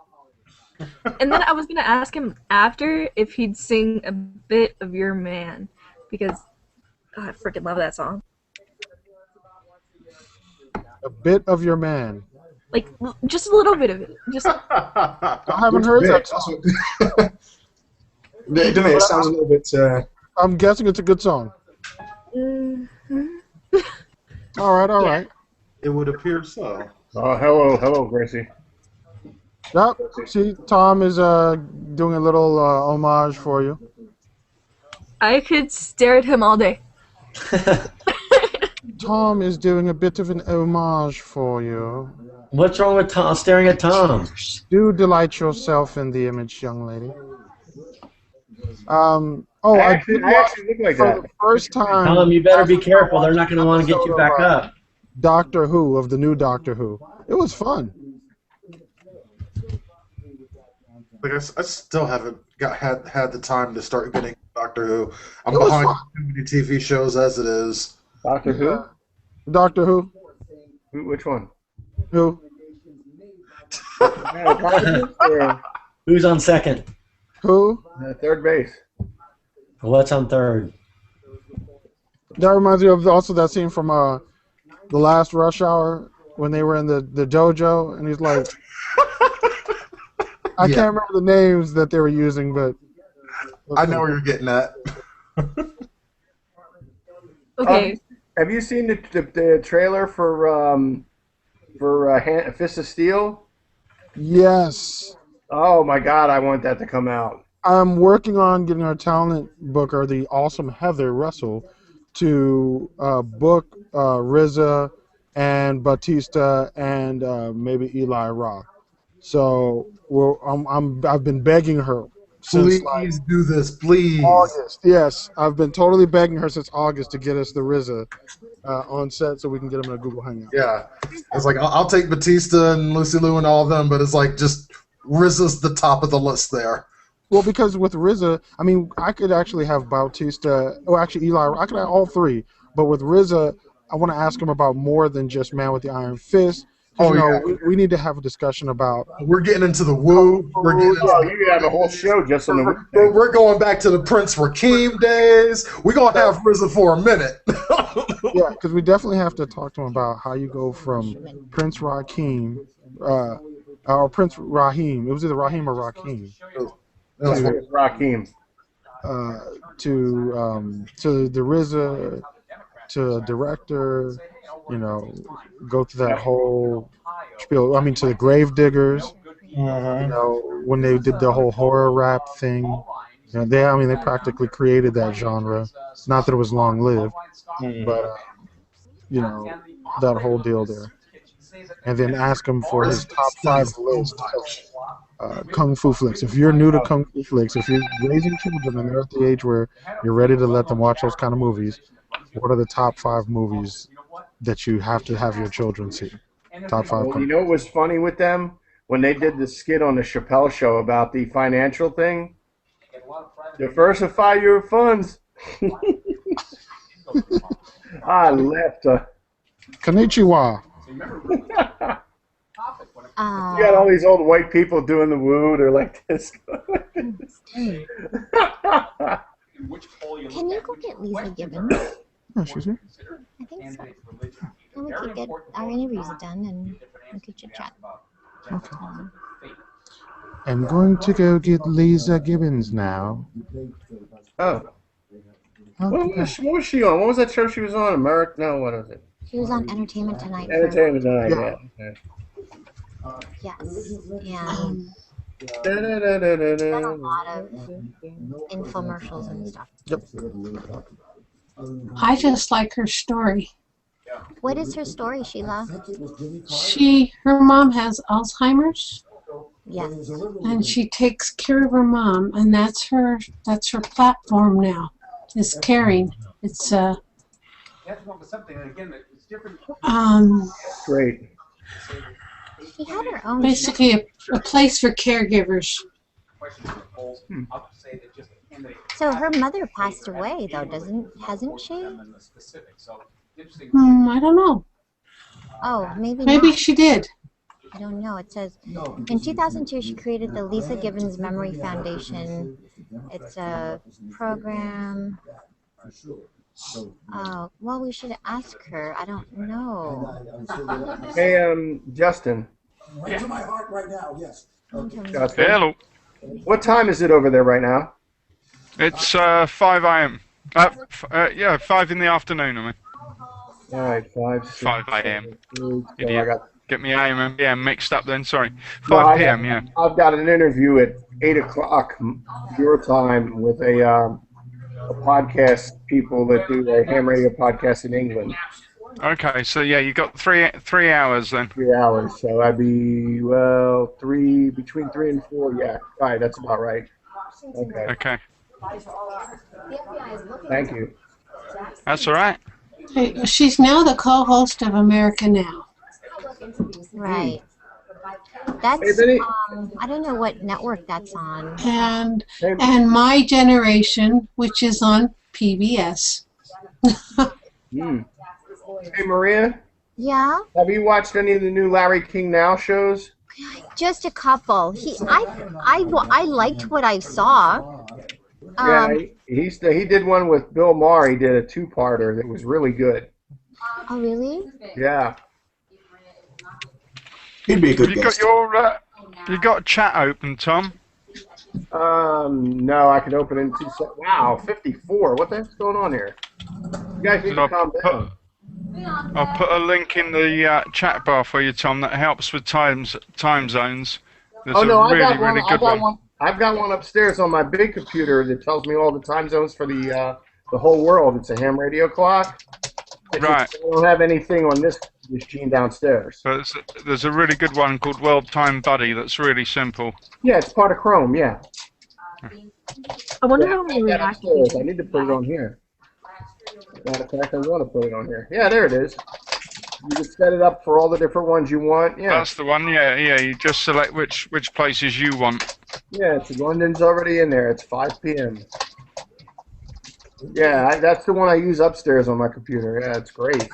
And then I was gonna ask him after if he'd sing a bit of Your Man, because I freaking love that song. A bit of your man. Like just a little bit of it. Just I haven't heard that song. Doesn't it? It sounds a little bit. I'm guessing it's a good song. All right, all right. It would appear so. Oh, hello, Gracie. Yep. See, Tom is doing a little homage for you. I could stare at him all day. Tom is doing a bit of an homage for you. What's wrong with Tom staring at Tom? Do delight yourself in the image, young lady. Oh, I I actually look like for that. the first time. Tom, you better be careful. They're not going to want to get you back up. Doctor Who, of the new Doctor Who. It was fun. Like I still haven't had the time to start getting Doctor Who. I'm It was behind fun. too many TV shows as it is. Doctor Who? Doctor Who? Which one? Who? Who's on second? Who? Third base. What's on third? That reminds me of also that scene from the last Rush Hour when they were in the dojo, and he's like, I can't remember the names that they were using, but I know where you're getting at. Okay. Have you seen the trailer for Fist of Steel? Yes. Oh my God, I want that to come out. I'm working on getting our talent booker, the awesome Heather Russell, to book RZA and Batista and maybe Eli Roth. So I've been begging her since Please do this, please. August. Yes, I've been totally begging her since August to get us the RZA on set so we can get him in a Google Hangout. Yeah, it's like I'll take Batista and Lucy Liu and all of them, but it's like just RZA's the top of the list there. Well, because with RZA, I mean, I could actually have Bautista, or actually Eli, I could have all three. But with RZA, I want to ask him about more than just Man with the Iron Fist. Oh, We need to have a discussion about. We're getting into the woo. We're getting into you have a whole show just on the woo. We're going back to the Prince Rakeem days. We're gonna have RZA for a minute. Yeah, because we definitely have to talk to him about how you go from Prince Rakeem, or Prince Raheem. It was either Raheem or Rakeem. Rakeem. To the RZA, to director, you know, go through that whole spiel. I mean, to the Gravediggers, you know, when they did the whole horror rap thing. You know, they practically created that genre. Not that it was long lived, but you know, that whole deal there. And then ask him for his top 5 list of Kung Fu flicks. If you're new to Kung Fu flicks, if you're raising children and they're at the age where you're ready to let them watch those kind of movies, what are the top 5 movies that you have to have your children see? Top 5. Well, you know what was funny with them? When they did the skit on the Chappelle Show about the financial thing? Diversify your funds. I left. Konnichiwa. You got all these old white people doing the woo. They're like this. Can you go get Lisa Gibbons? Oh, she's here. I think so. And we could get our interviews done and we could chit chat. Okay. I'm going to go get Lisa Gibbons now. Oh. What was she on? What was that show she was on? American? No, what was it? She was on Entertainment Tonight. Entertainment Tonight, yeah. Yes. And she's done a lot of infomercials and stuff. Yep. I just like her story. What is her story, Sheila? Her mom has Alzheimer's. Yes. And she takes care of her mom, and that's her platform now. Is caring. It's great. She had her own. Basically a place for caregivers. So her mother passed away, though, hasn't she? I don't know. Oh, maybe not. She did. I don't know. It says, in 2002, she created the Lisa Gibbons Memory Foundation. It's a program. Oh, well, we should ask her. I don't know. Hey, Justin. To my heart right now, yes. Justin. Hello. What time is it over there right now? It's 5 a.m. Yeah, 5 in the afternoon. I mean. All right, 5, 6, 5 a.m. 7, 8. So I Idiot. got. Get me AM and PM mixed up then. Sorry. No, 5 p.m. Yeah. I've got an interview at 8 o'clock your time with a podcast people that do a ham radio podcast in England. Okay, so yeah, you got 3 hours then. 3 hours, so I'd be between 3 and 4. Yeah, all right, that's about right. Okay. Okay. Thank you. That's all right. Hey, she's now the co-host of America Now. Right. That's I don't know what network that's on. And My Generation, which is on PBS. Hey Maria. Yeah. Have you watched any of the new Larry King Now shows? Just a couple. I liked what I saw. Yeah, he did one with Bill Maher. He did a 2-parter that was really good. Oh really? Yeah. He'd be a good guest. You got a chat open, Tom? No, I could open it in 2 seconds. Wow, 54. What the heck's going on here? You guys need to calm down. I'll put a link in the chat bar for you, Tom. That helps with time zones. There's I got really good one. I've got one upstairs on my big computer that tells me all the time zones for the whole world. It's a ham radio clock. Right. I don't have anything on this machine downstairs. But there's a really good one called World Time Buddy that's really simple. Yeah, it's part of Chrome, yeah. I wonder how many I need to put it on here. Matter of fact, I want to put it on here. Yeah, there it is. You can set it up for all the different ones you want. Yeah. That's the one. Yeah. You just select which places you want. Yeah, London's already in there. It's 5 p.m. Yeah, that's the one I use upstairs on my computer. Yeah, it's great.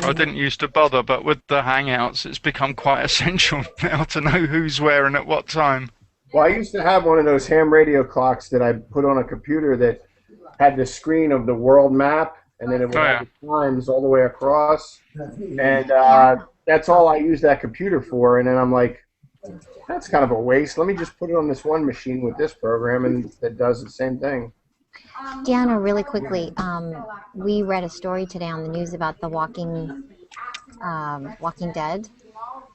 I didn't used to bother, but with the Hangouts, it's become quite essential now to know who's where and at what time. Well, I used to have one of those ham radio clocks that I put on a computer that had the screen of the world map, and then it would have the times all the way across. And that's all I use that computer for. And then I'm like, that's kind of a waste. Let me just put it on this one machine with this program, and that does the same thing. Deanna, really quickly, we read a story today on the news about the Walking Dead,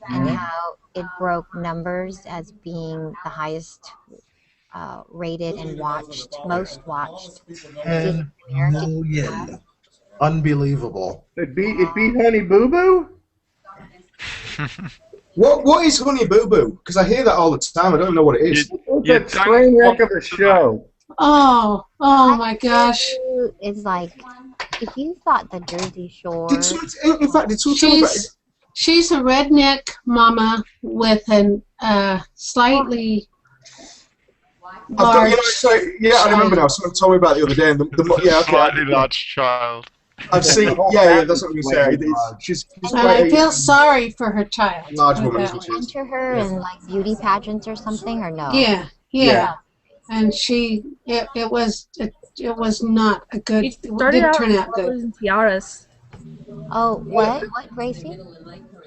and how it broke numbers as being the highest rated and most watched. Million. Unbelievable. It beat Honey Boo Boo? What is Honey Boo Boo? Because I hear that all the time. I don't know what it is. It's a train wreck of a show. Oh my gosh. It's like, if you thought the Jersey Shore... She's a redneck mama with an slightly large... I remember now. Someone told me about it the other day. And Slightly large child. I've seen... Yeah, that's what I'm going to say. She's I feel sorry for her child. Large woman. Enter her in like beauty pageants or something, or no? Yeah. And it was not a good. It didn't turn out good. Tiaras. Oh, what, Gracie?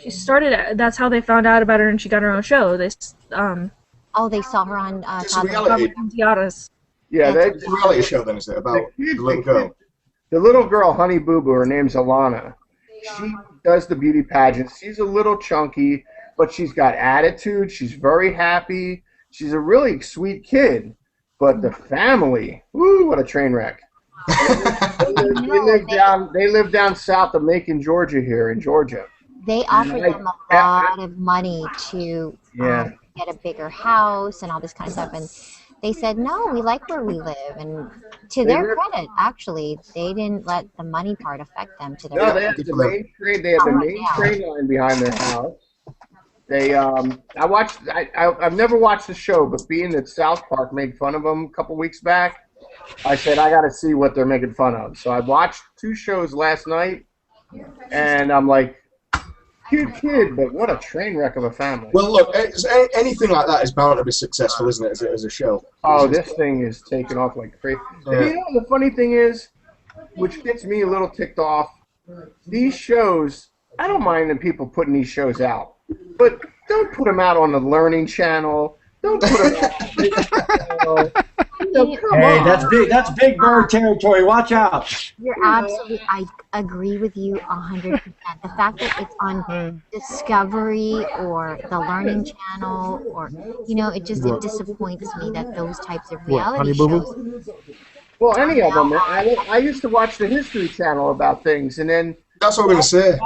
She started. That's how they found out about her, and she got her own show. They they saw her on Top of Tiaras. Yeah, it's a reality show. Then is it about the little girl? The little girl, Honey Boo Boo. Her name's Alana. She does the beauty pageants. She's a little chunky, but she's got attitude. She's very happy. She's a really sweet kid. But the family, woo, what a train wreck. They live down south of Macon, Georgia here in Georgia. They offered them a lot of money to get a bigger house and all this kind of stuff. And they said, no, we like where we live. And to their credit, actually, they didn't let the money part affect them. They had the main train. They had the main train line behind their house. They, I've never watched the show, but being that South Park made fun of them a couple weeks back, I said, I got to see what they're making fun of. So I watched 2 shows last night, and I'm like, cute kid, but what a train wreck of a family. Well, look, anything like that is bound to be successful, isn't it, as a show? Oh, this thing is taking off like crazy. Yeah. And you know, the funny thing is, which gets me a little ticked off, these shows, I don't mind the people putting these shows out. But don't put them out on the Learning Channel. Don't put them out on the Channel. Hey, that's big. That's Big Bird territory. Watch out. You're absolutely. I agree with you 100%. The fact that it's on Discovery or the Learning Channel, or it disappoints me that those types of reality shows. Well, any of them. I used to watch the History Channel about things, and then that's what I'm gonna say.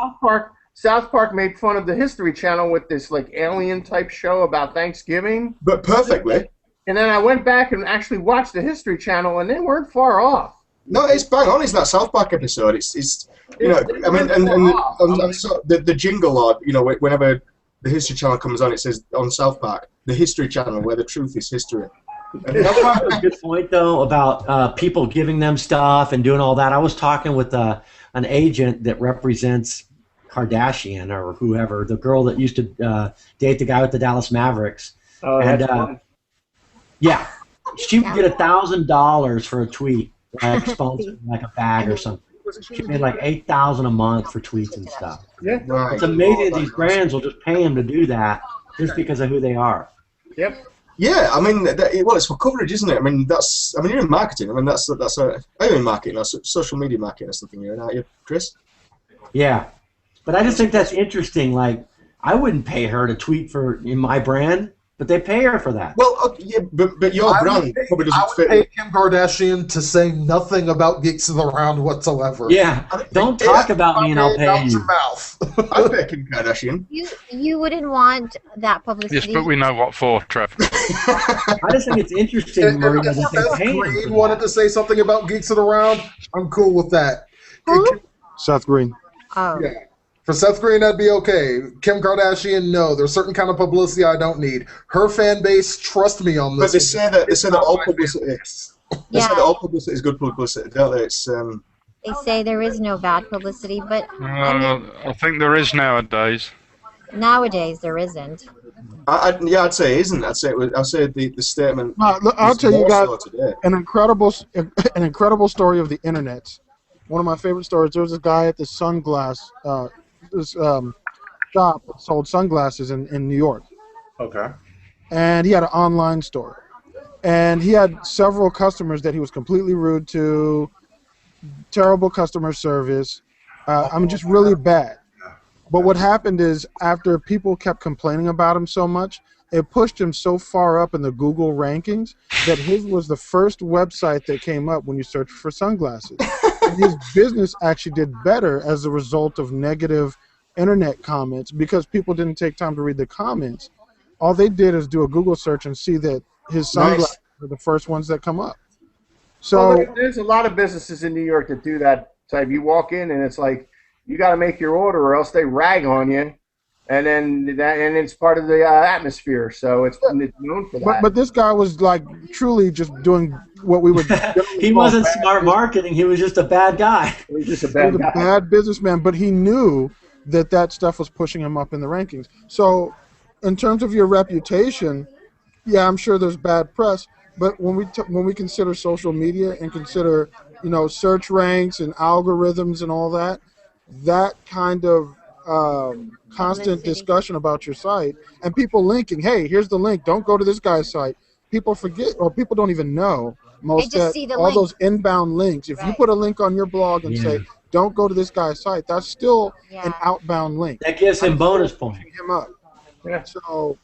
South Park made fun of the History Channel with this like alien type show about Thanksgiving. But perfectly. And then I went back and actually watched the History Channel, and they weren't far off. No, it's bang on. It's that South Park episode. It's I mean, and so the jingle, or whenever the History Channel comes on, it says on South Park, the History Channel, where the truth is history. That was a good point, though, about people giving them stuff and doing all that. I was talking with an agent that represents Kardashian or whoever, the girl that used to date the guy with the Dallas Mavericks. Oh, that's fun. Yeah, she would get $1,000 for a tweet, like sponsored like a bag or something. She made like $8,000 a month for tweets and stuff. Yeah, it's amazing that these brands will just pay them to do that just because of who they are. Yep. Yeah, I mean, well, it's for coverage, isn't it? I mean, you're in marketing. I mean, are you in marketing, or social media marketing or something? You're in, aren't you, Chris? Yeah, but I just think that's interesting. Like, I wouldn't pay her to tweet in my brand. But they pay her for that. Well, yeah, but your brand probably doesn't fit. I would pay Kim Kardashian to say nothing about Geeks of the Round whatsoever. Yeah, don't talk about me and I'll pay you. I'd pay Kim Kardashian. You wouldn't want that publicity. Yes, but we know what for, Trev. I just think it's interesting, Maria, that Seth Green wanted to say something about Geeks of the Round. I'm cool with that. Who? Seth Green. Oh. Yeah. For Seth Green, that'd be okay. Kim Kardashian, no. There's certain kind of publicity I don't need. Her fan base, trust me on this. But they say that all publicity. They say that all publicity is good publicity, don't they? They say there is no bad publicity, but I think there is nowadays. Nowadays there isn't. I'd say it isn't. I'd say the statement. No, look, I'll tell you guys today. an incredible story of the internet. One of my favorite stories. There was a guy at the sunglass shop that sold sunglasses in New York. Okay. And he had an online store. And he had several customers that he was completely rude to, terrible customer service. Just really bad. But what happened is, after people kept complaining about him so much, it pushed him so far up in the Google rankings that his was the first website that came up when you search for sunglasses. And his business actually did better as a result of negative internet comments, because people didn't take time to read the comments. All they did is do a Google search and see that his sunglasses are the first ones that come up. So there's a lot of businesses in New York that do that type. You walk in and it's like, you got to make your order or else they rag on you. And it's part of the atmosphere, so it's known for that. But this guy was like truly just doing what we would. He wasn't smart marketing. He was just a bad guy. He was just a He was a bad businessman, but he knew that stuff was pushing him up in the rankings. So, in terms of your reputation, yeah, I'm sure there's bad press. But when we consider social media and consider search ranks and algorithms and all that, that kind of constant discussion about your site and people linking, hey, here's the link, don't go to this guy's site. People forget, or people don't even know all those inbound links. If you put a link on your blog and say, don't go to this guy's site, that's still an outbound link. That gives him bonus points. Him up. Yeah. So,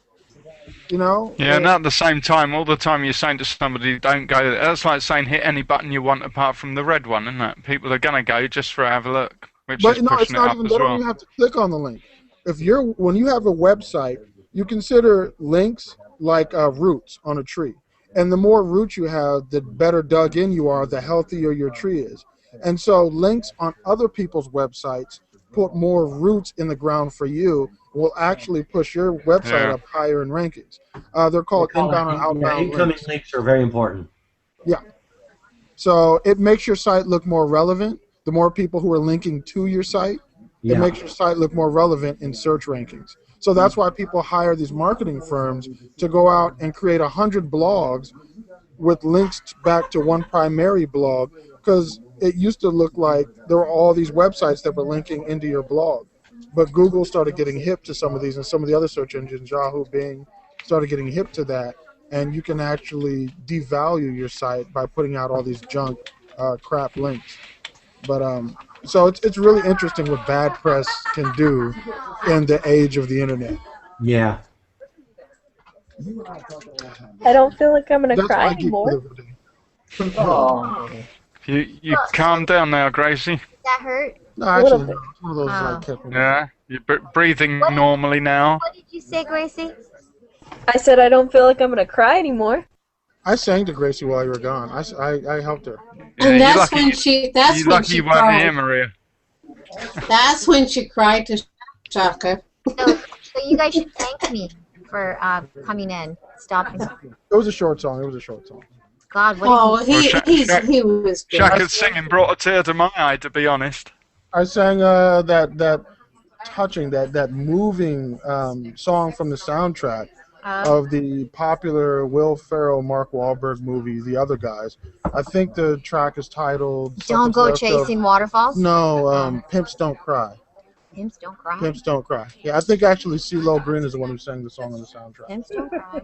Yeah, and at the same time, all the time you're saying to somebody, don't go there. That's like saying hit any button you want apart from the red one, isn't it? People are going to go just for have a look. But it's not even. They don't even have to click on the link. When you have a website, you consider links like roots on a tree, and the more roots you have, the better dug in you are, the healthier your tree is. And so links on other people's websites put more roots in the ground for you, will actually push your website up higher in rankings. They're called inbound and outbound incoming links are very important. Yeah. So it makes your site look more relevant. The more people who are linking to your site, it makes your site look more relevant in search rankings. So that's why people hire these marketing firms to go out and create 100 blogs with links back to one primary blog, because it used to look like there were all these websites that were linking into your blog. But Google started getting hip to some of these, and some of the other search engines, Yahoo, Bing, started getting hip to that. and you can actually devalue your site by putting out all these junk, crap links. But so it's really interesting what bad press can do in the age of the internet. Yeah. I don't feel like I'm gonna That's cry my geek anymore. for the day. Oh. You calm down now, Gracie. That hurt? No, actually, no. It's one of those like kept me. Yeah, you're breathing normally now. What did you say, Gracie? I said I don't feel like I'm gonna cry anymore. I sang to Gracie while you were gone. I helped her. Yeah, And that's lucky, when she. That's you're when lucky she you weren't here, cried. Maria. That's when she cried to Shaka. So you guys should thank me for coming in, stopping. It was a short song. It was a short song. God, what Oh, did you he was good. Shaka's singing brought a tear to my eye, to be honest. I sang that touching, that moving song from the soundtrack of the popular Will Ferrell, Mark Wahlberg movie, The Other Guys. I think the track is titled Don't Go Chasing Waterfalls? No, Pimps Don't Cry. Pimps Don't Cry? Pimps Don't Cry. Yeah, I think actually CeeLo Green is the one who sang the song on the soundtrack. Pimps Don't Cry.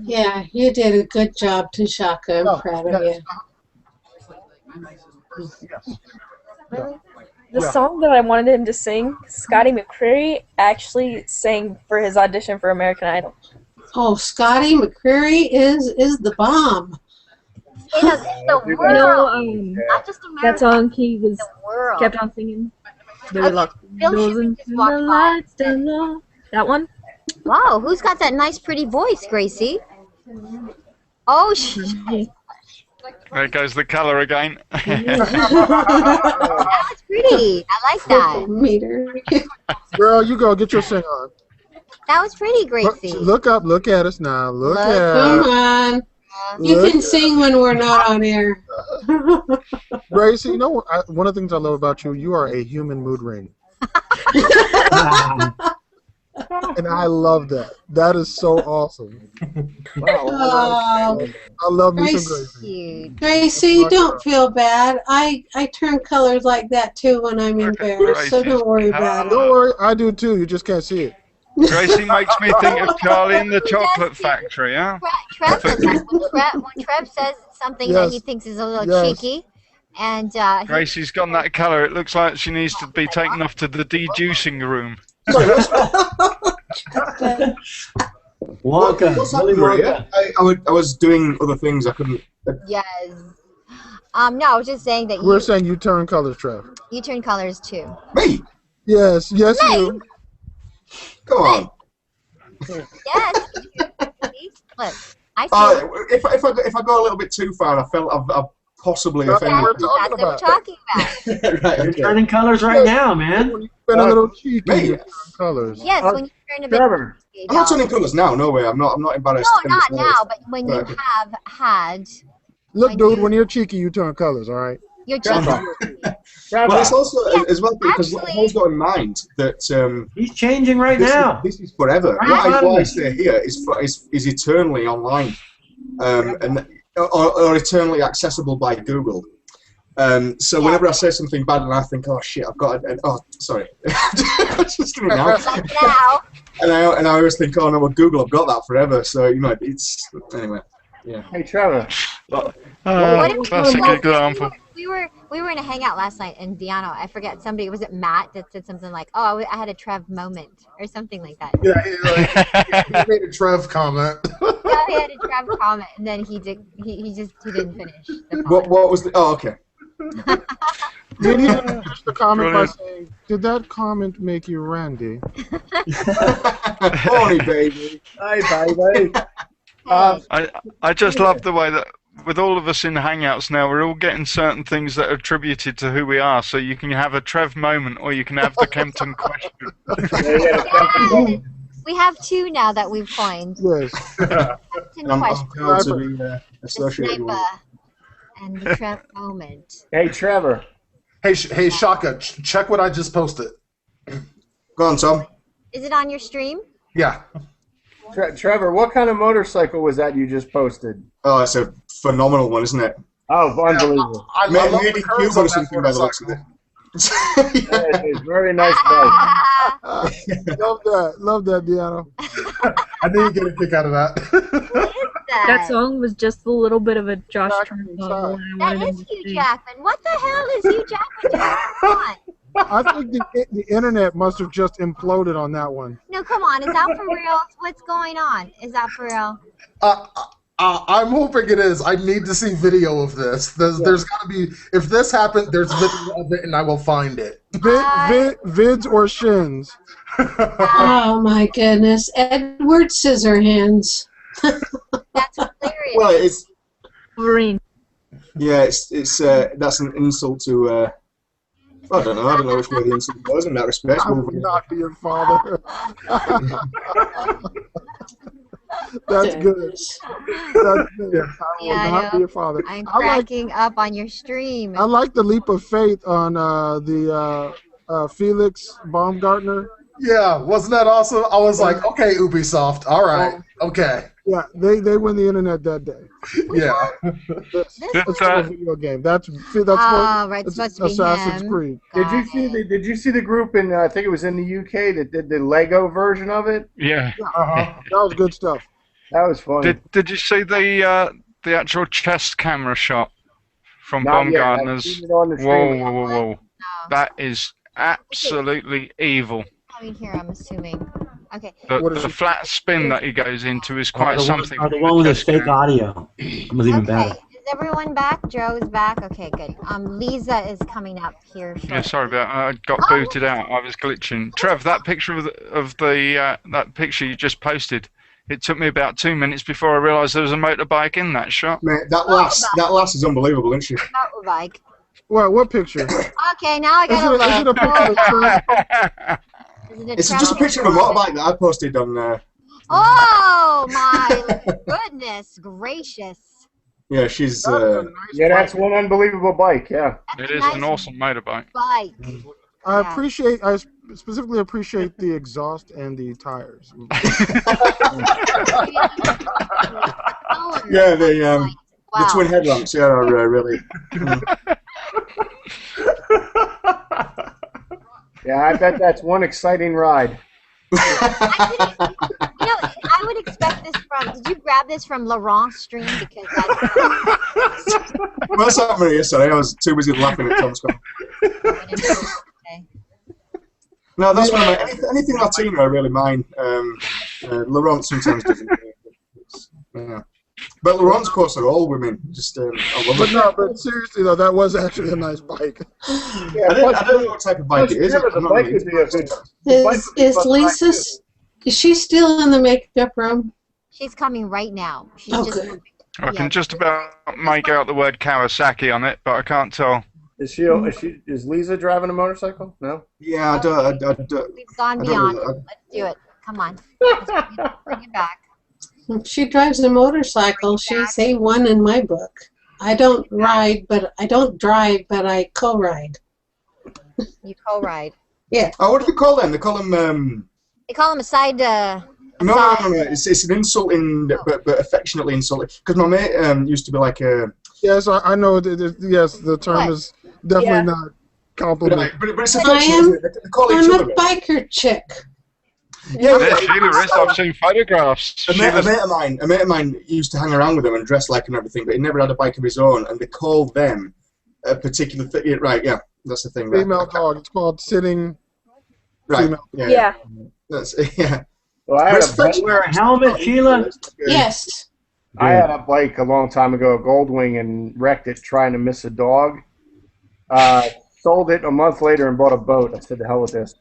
Yeah, you did a good job too, Shaka. I'm proud of you. The song that I wanted him to sing, Scotty McCreery actually sang for his audition for American Idol. Oh, Scotty McCreery is the bomb. In the world. Not just America. That song he was world. kept on singing. Okay, Bill Shipman just walked by. That one? Wow, who's got that nice, pretty voice, Gracie? Oh, There goes the colour again. that was pretty. I like that. Meter. Girl, you go get your sing on. That was pretty, Gracie. Look up, look at us now. Look at Come us. on. You can sing when we're not on air. Gracie, you know, one of the things I love about you, you are a human mood ring. And I love that. That is so awesome. Oh, I love me some Gracie. Gracie, don't feel bad. I turn colors like that too when I'm embarrassed, so don't worry about it. Don't worry, I do too. You just can't see it. Gracie makes me think of Charlie in the Chocolate Factory, huh? Trev does that. When Trev says something that he thinks is a little cheeky, and Gracie's got that colour. It looks like she needs to be taken off to the de-juicing room. Wonka. What's Willy that, Maria? Wonka. I was doing other things. I couldn't. yes. No, I was just saying that We're saying you turn colors, Trev. you turn colors too. Me? Yes, yes, you. Come on. Yes. Look, I see. If I go a little bit too far, I felt I've possibly offended. That's what we're talking about. Right, You're okay. turning colors right now, man. Been a little cheeky. Me? You turn colors. Yes, when you turn a bit. Trevor. I'm not turning colours now. No way. I'm not embarrassed. No, not now, but when you Right. have had, Look, dude, when you're cheeky, you turn colors, all right? you're Well, cheating. it's also as well because actually- I've always got in mind that He's changing right this now. This is forever. Right. What I say here is eternally online, and or eternally accessible by Google. So whenever I say something bad and I think, oh shit, I've got it. Oh, sorry, just doing it now. Now, And I always think, oh no, well, Google, I've got that forever. So you know, it's anyway. Yeah. Hey, Trevor. what if Classic example. we were in a hangout last night, and Deanna, I forget, somebody, was it Matt that said something like, "Oh, I had a Trev moment" or something like that. Yeah, he made a Trev comment. Yeah, he had a Trev comment, and then he didn't finish. The What was the? Oh, okay. Did he finish the comment by Brilliant. saying, "Did that comment make you randy?" Horny baby. Hi, baby. I just love the way that with all of us in Hangouts now, we're all getting certain things that are attributed to who we are. So you can have a Trev moment, or you can have the Kempton question. We have two now that we've coined. Yes. Captain I'm Question, proud to be the associated with. sniper, and the Trev moment. Hey, Trevor. Hey, Shaka, check what I just posted. Go on, Tom. Is it on your stream? Yeah. Trevor, what kind of motorcycle was that you just posted? Oh, it's a phenomenal one, isn't it? Oh, unbelievable. I love Made the in curves Cuba on or that something by the looks of it. Yeah, it's a very nice bike. Love that, Deanna. I knew you'd get a kick out of that. That song was just a little bit of a Josh Turner song. When I That wanted is him to Hugh sing. Jackman. What the hell is Hugh Jackman doing? Come on. I think the internet must have just imploded on that one. No, come on. Is that for real? What's going on? Is that for real? I'm hoping it is. I need to see video of this. There's got to be. If this happened, there's video of it, and I will find it. Vids or shins. Oh my goodness, Edward Scissorhands. That's hilarious. Well, it's Wolverine. yeah, it's that's an insult to. I don't know which way the insult goes in that respect. I will not be your father. That's good. That's good. I will not be your father. I'm cracking up on your stream. I like the leap of faith on the Felix Baumgartner. Yeah, wasn't that awesome? I was like, okay, Ubisoft, all right, okay. Yeah, they win the internet that day. Yeah. That's a video game. That's right, it's supposed to be Assassin's him. Creed. Did you see the group in I think it was in the UK that did the Lego version of it? Yeah. That was good stuff. That was funny. Did you see the actual chest camera shot from Not yet. I've Baumgartner's? seen it on the stream. Whoa. That is absolutely evil. Coming here, I'm assuming. Okay. The flat spin that he goes into is quite something. The one with the fake audio was even better. Is everyone back? Joe's back? Okay, good. Lisa is coming up here shortly. Yeah, sorry about I got booted out. I was glitching. Trev, that picture of that picture you just posted, it took me about 2 minutes before I realised there was a motorbike in that shot. Mate, that lass is unbelievable, isn't she? Motorbike. What picture? Okay, now I gotta look. Is it a picture? It's just a picture of a motorbike that I posted on. Oh my goodness gracious! Yeah, she's. Yeah, that's one unbelievable bike. Yeah. It is an awesome motorbike. Bike. I specifically appreciate the exhaust and the tires. Yeah, the twin headlamps. Yeah, are really. Yeah, I bet that's one exciting ride. I would expect this from. Did you grab this from Laurent's stream? Because that's. Well, that's happened yesterday. I was too busy laughing at Tom's comment. No, that's one of my, anything Latino I really mind. Laurent sometimes doesn't. Yeah. But Laurent's course are all women. Just I love it. No, but seriously though, that was actually a nice bike. Yeah, I don't know what type of bike it is. Is Lisa? Is she still in the makeup room? She's coming right now. She's just. I can just about make out the word Kawasaki on it, but I can't tell. Is Lisa driving a motorcycle? No. Yeah, I don't. We've gone beyond. Let's do it. Come on. Let's bring it back. She drives a motorcycle. She's A1 in my book. I don't ride, but I don't drive, but I co-ride. You co-ride. Yeah. Oh, what do they call them? They call them. They call them a side. No. It's an insulting, but affectionately insulting. Because my mate used to be like a. Yes, I know. Yes, the term is definitely not compliment. But it's affectionate. I'm a biker chick. Yeah, Sheila is. I've seen photographs. A mate of mine used to hang around with them and dress like and everything, but he never had a bike of his own, and they called them a particular thing. Right? Yeah, that's the thing. Female dog. It's called sitting. Right. Yeah. That's yeah. Well, I had wear a helmet, Sheila? Yes. I had a bike a long time ago, a Goldwing, and wrecked it trying to miss a dog. Sold it a month later and bought a boat. I said, "The hell with this."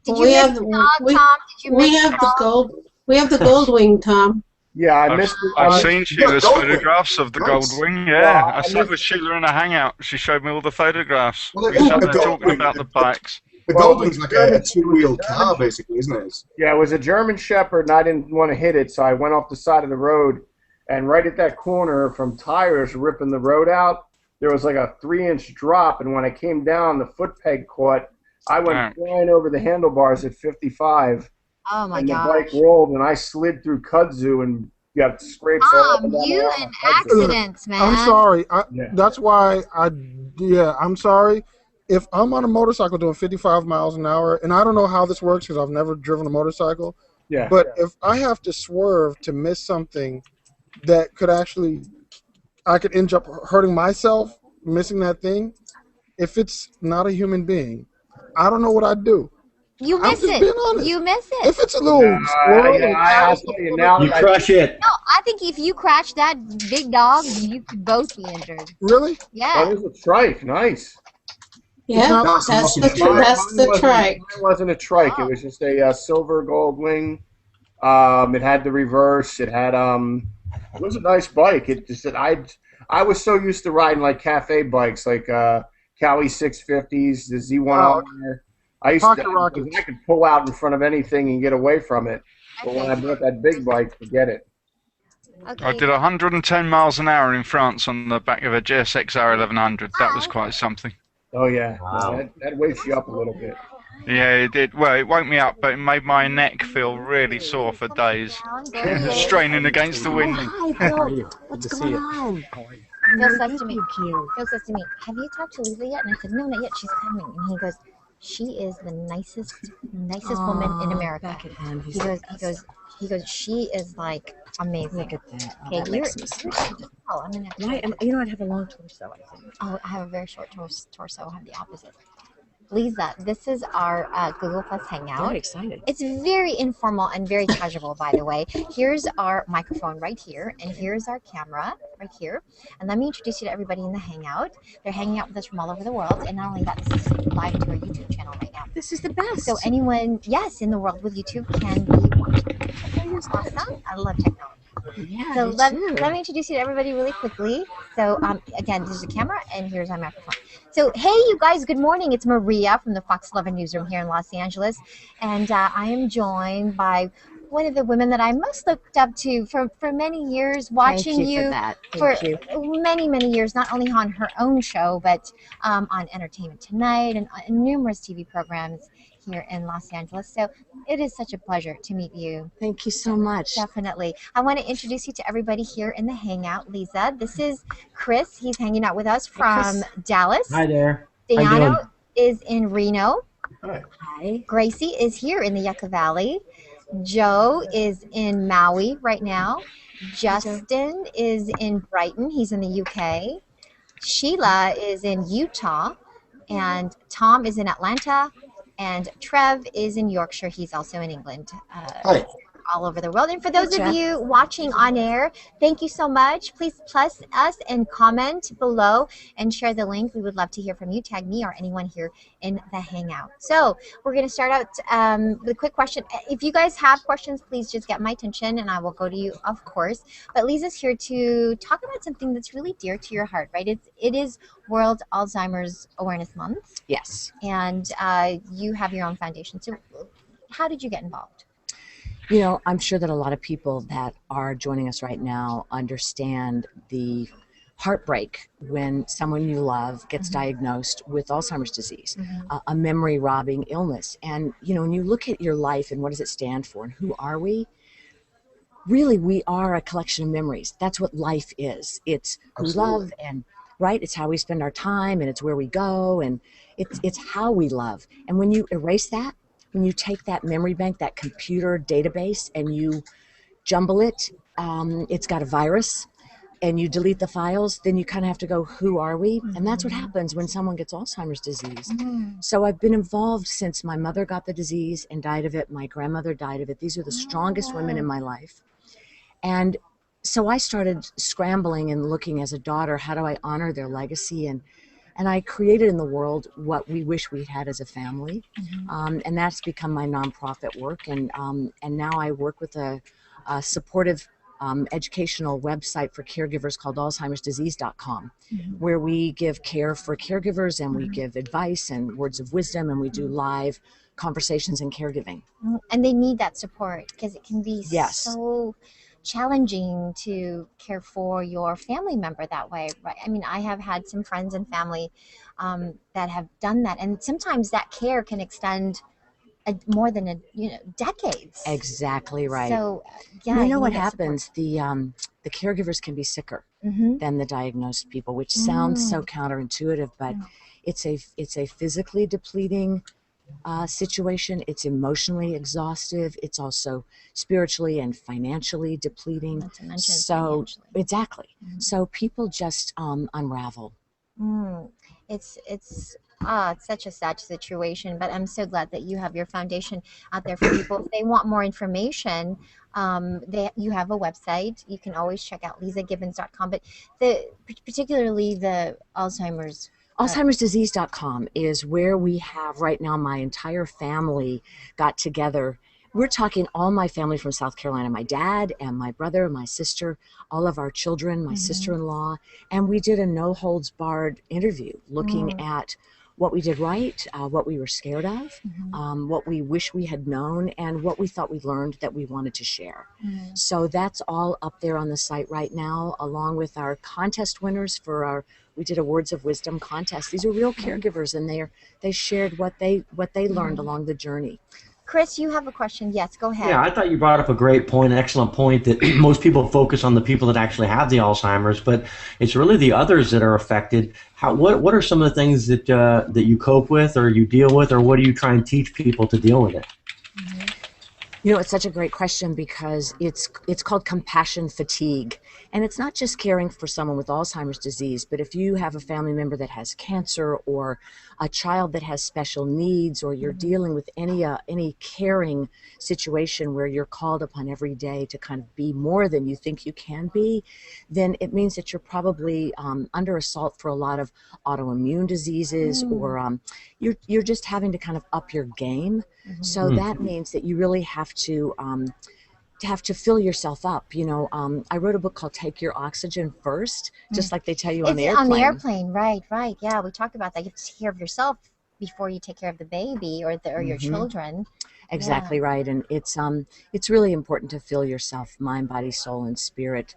Did you miss the dog, Tom? Did you miss the dog? We have the Goldwing, Tom. Yeah, I missed it. I've seen Sheila's photographs of the Goldwing. Yeah, I sat with Sheila in a hangout. She showed me all the photographs. Well, We sat there talking about the bikes. The Goldwing's like a two-wheeled car, basically, isn't it? Yeah, it was a German Shepherd, and I didn't want to hit it, so I went off the side of the road, and right at that corner from tires ripping the road out, there was like a 3-inch drop, and when I came down, the foot peg caught. I went flying over the handlebars at 55. Oh my and gosh. the bike rolled, and I slid through kudzu and got scrapes all up and down you the and accidents, man. I'm sorry. That's why I'm sorry. If I'm on a motorcycle doing 55 miles an hour, and I don't know how this works because I've never driven a motorcycle, Yeah. but if I have to swerve to miss something that could actually, I could end up hurting myself, missing that thing. If it's not a human being, I don't know what I'd do. You I'm miss just it. being honest. You miss it. If it's a little squirrel or I'll cow, tell you now. You crush it. No, I think if you crash that big dog, you could both be injured. Really? Yeah. That is a trike. Nice. Yeah, that's the trike. Mine wasn't a trike. It was just a silver gold wing. It had the reverse. It had It was a nice bike. It just that I was so used to riding like cafe bikes, like Cali 650s, the Z1R. I could pull out in front of anything and get away from it. But when I bought that big bike, forget it. Okay. I did 110 miles an hour in France on the back of a GSX-R 1100. That was quite something. Oh yeah, Wow. that wakes you up a little bit. Yeah, it did. Well, it woke me up, but it made my neck feel really sore for days, straining against the wind. Hi, Bill. What's going on? Phil says to me, have you talked to Lisa yet? And I said, no, not yet. She's coming. And he goes, she is the nicest woman in America. He goes, she is like amazing. Look at that. Oh, Okay, that makes me smile. Oh, I'm gonna. You know, I'd have a long torso, I think. Oh, I have a very short torso. I have the opposite. Lisa, this is our Google Plus Hangout. Very excited. It's very informal and very casual, by the way. Here's our microphone right here, and here's our camera right here. And let me introduce you to everybody in the Hangout. They're hanging out with us from all over the world, and not only that, this is live to our YouTube channel right now. This is the best. So anyone, yes, in the world with YouTube can be watching. Awesome. I love technology. Yeah, So me let too. me introduce you to everybody really quickly. So again, this is a camera, and here's our microphone. So hey, you guys, good morning. It's Maria from the Fox 11 newsroom here in Los Angeles, and I am joined by one of the women that I most looked up to for many years, watching Thank you for that. Thank you. many years, not only on her own show, but on Entertainment Tonight and numerous TV programs here in Los Angeles. So it is such a pleasure to meet you. Thank you so much. Definitely. I want to introduce you to everybody here in the Hangout. Lisa, this is Chris. He's hanging out with us from Dallas. Hi there. How you doing? Dayano is in Reno. Hi. Gracie is here in the Yucca Valley. Joe is in Maui right now. Justin is in Brighton. He's in the UK. Sheila is in Utah. And Tom is in Atlanta. And Trev is in Yorkshire. He's also in England. Hi. All over the world. And for those of you watching on air, thank you so much. Please plus us and comment below and share the link. We would love to hear from you. Tag me or anyone here in the Hangout. So we're going to start out with a quick question. If you guys have questions, please just get my attention and I will go to you, of course. But Lisa's here to talk about something that's really dear to your heart, right? It is World Alzheimer's Awareness Month. Yes. And you have your own foundation. So how did you get involved? You know, I'm sure that a lot of people that are joining us right now understand the heartbreak when someone you love gets diagnosed with Alzheimer's disease, a memory-robbing illness. And, you know, when you look at your life and what does it stand for and who are we? Really, we are a collection of memories. That's what life is. It's who we love and, right? It's how we spend our time and it's where we go and it's how we love. And when you erase that, when you take that memory bank, that computer database, and you jumble it, it's got a virus, and you delete the files, then you kind of have to go, who are we? And that's what happens when someone gets Alzheimer's disease. So I've been involved since my mother got the disease and died of it. My grandmother died of it. These are the strongest women in my life. And so I started scrambling and looking as a daughter, how do I honor their legacy? And I created in the world what we wish we had as a family, and that's become my nonprofit work. And now I work with a supportive educational website for caregivers called Alzheimer'sDisease.com, where we give care for caregivers and we give advice and words of wisdom, and we do live conversations in caregiving. And they need that support because it can be so challenging to care for your family member that way, right? I mean, I have had some friends and family that have done that, and sometimes that care can extend more than decades. Exactly right. So, yeah, you know what happens? The caregivers can be sicker than the diagnosed people, which sounds so counterintuitive, but it's a physically depleting situation. It's emotionally exhaustive. It's also spiritually and financially depleting. Not to mention So financially. exactly. So people just unravel. It's such a sad situation, but I'm so glad that you have your foundation out there for people. If they want more information, you have a website. You can always check out lisagibbons.com. But particularly the Alzheimer's. Alzheimer'sDisease.com is where we have right now. My entire family got together. We're talking all my family from South Carolina, my dad and my brother, my sister, all of our children, my sister-in-law, and we did a no holds barred interview looking at what we did right, what we were scared of, what we wish we had known, and what we thought we learned that we wanted to share. So that's all up there on the site right now, along with our contest winners for we did a Words of Wisdom contest. These are real caregivers, and they shared what they learned along the journey. Chris, you have a question. Yes, go ahead. Yeah, I thought you brought up a great point, an excellent point, that most people focus on the people that actually have the Alzheimer's, but it's really the others that are affected. What are some of the things that that you cope with, or you deal with, or what do you try and teach people to deal with it? You know, it's such a great question because it's called compassion fatigue. And it's not just caring for someone with Alzheimer's disease, but if you have a family member that has cancer or a child that has special needs, or you're dealing with any caring situation where you're called upon every day to kind of be more than you think you can be, then it means that you're probably under assault for a lot of autoimmune diseases, or you're just having to kind of up your game. So that means that you really have to fill yourself up. You know, I wrote a book called Take Your Oxygen First, just like they tell you on the airplane. On the airplane, right. Yeah, we talked about that. You have to take care of yourself before you take care of the baby or your children. Exactly right. And it's really important to fill yourself, mind, body, soul, and spirit.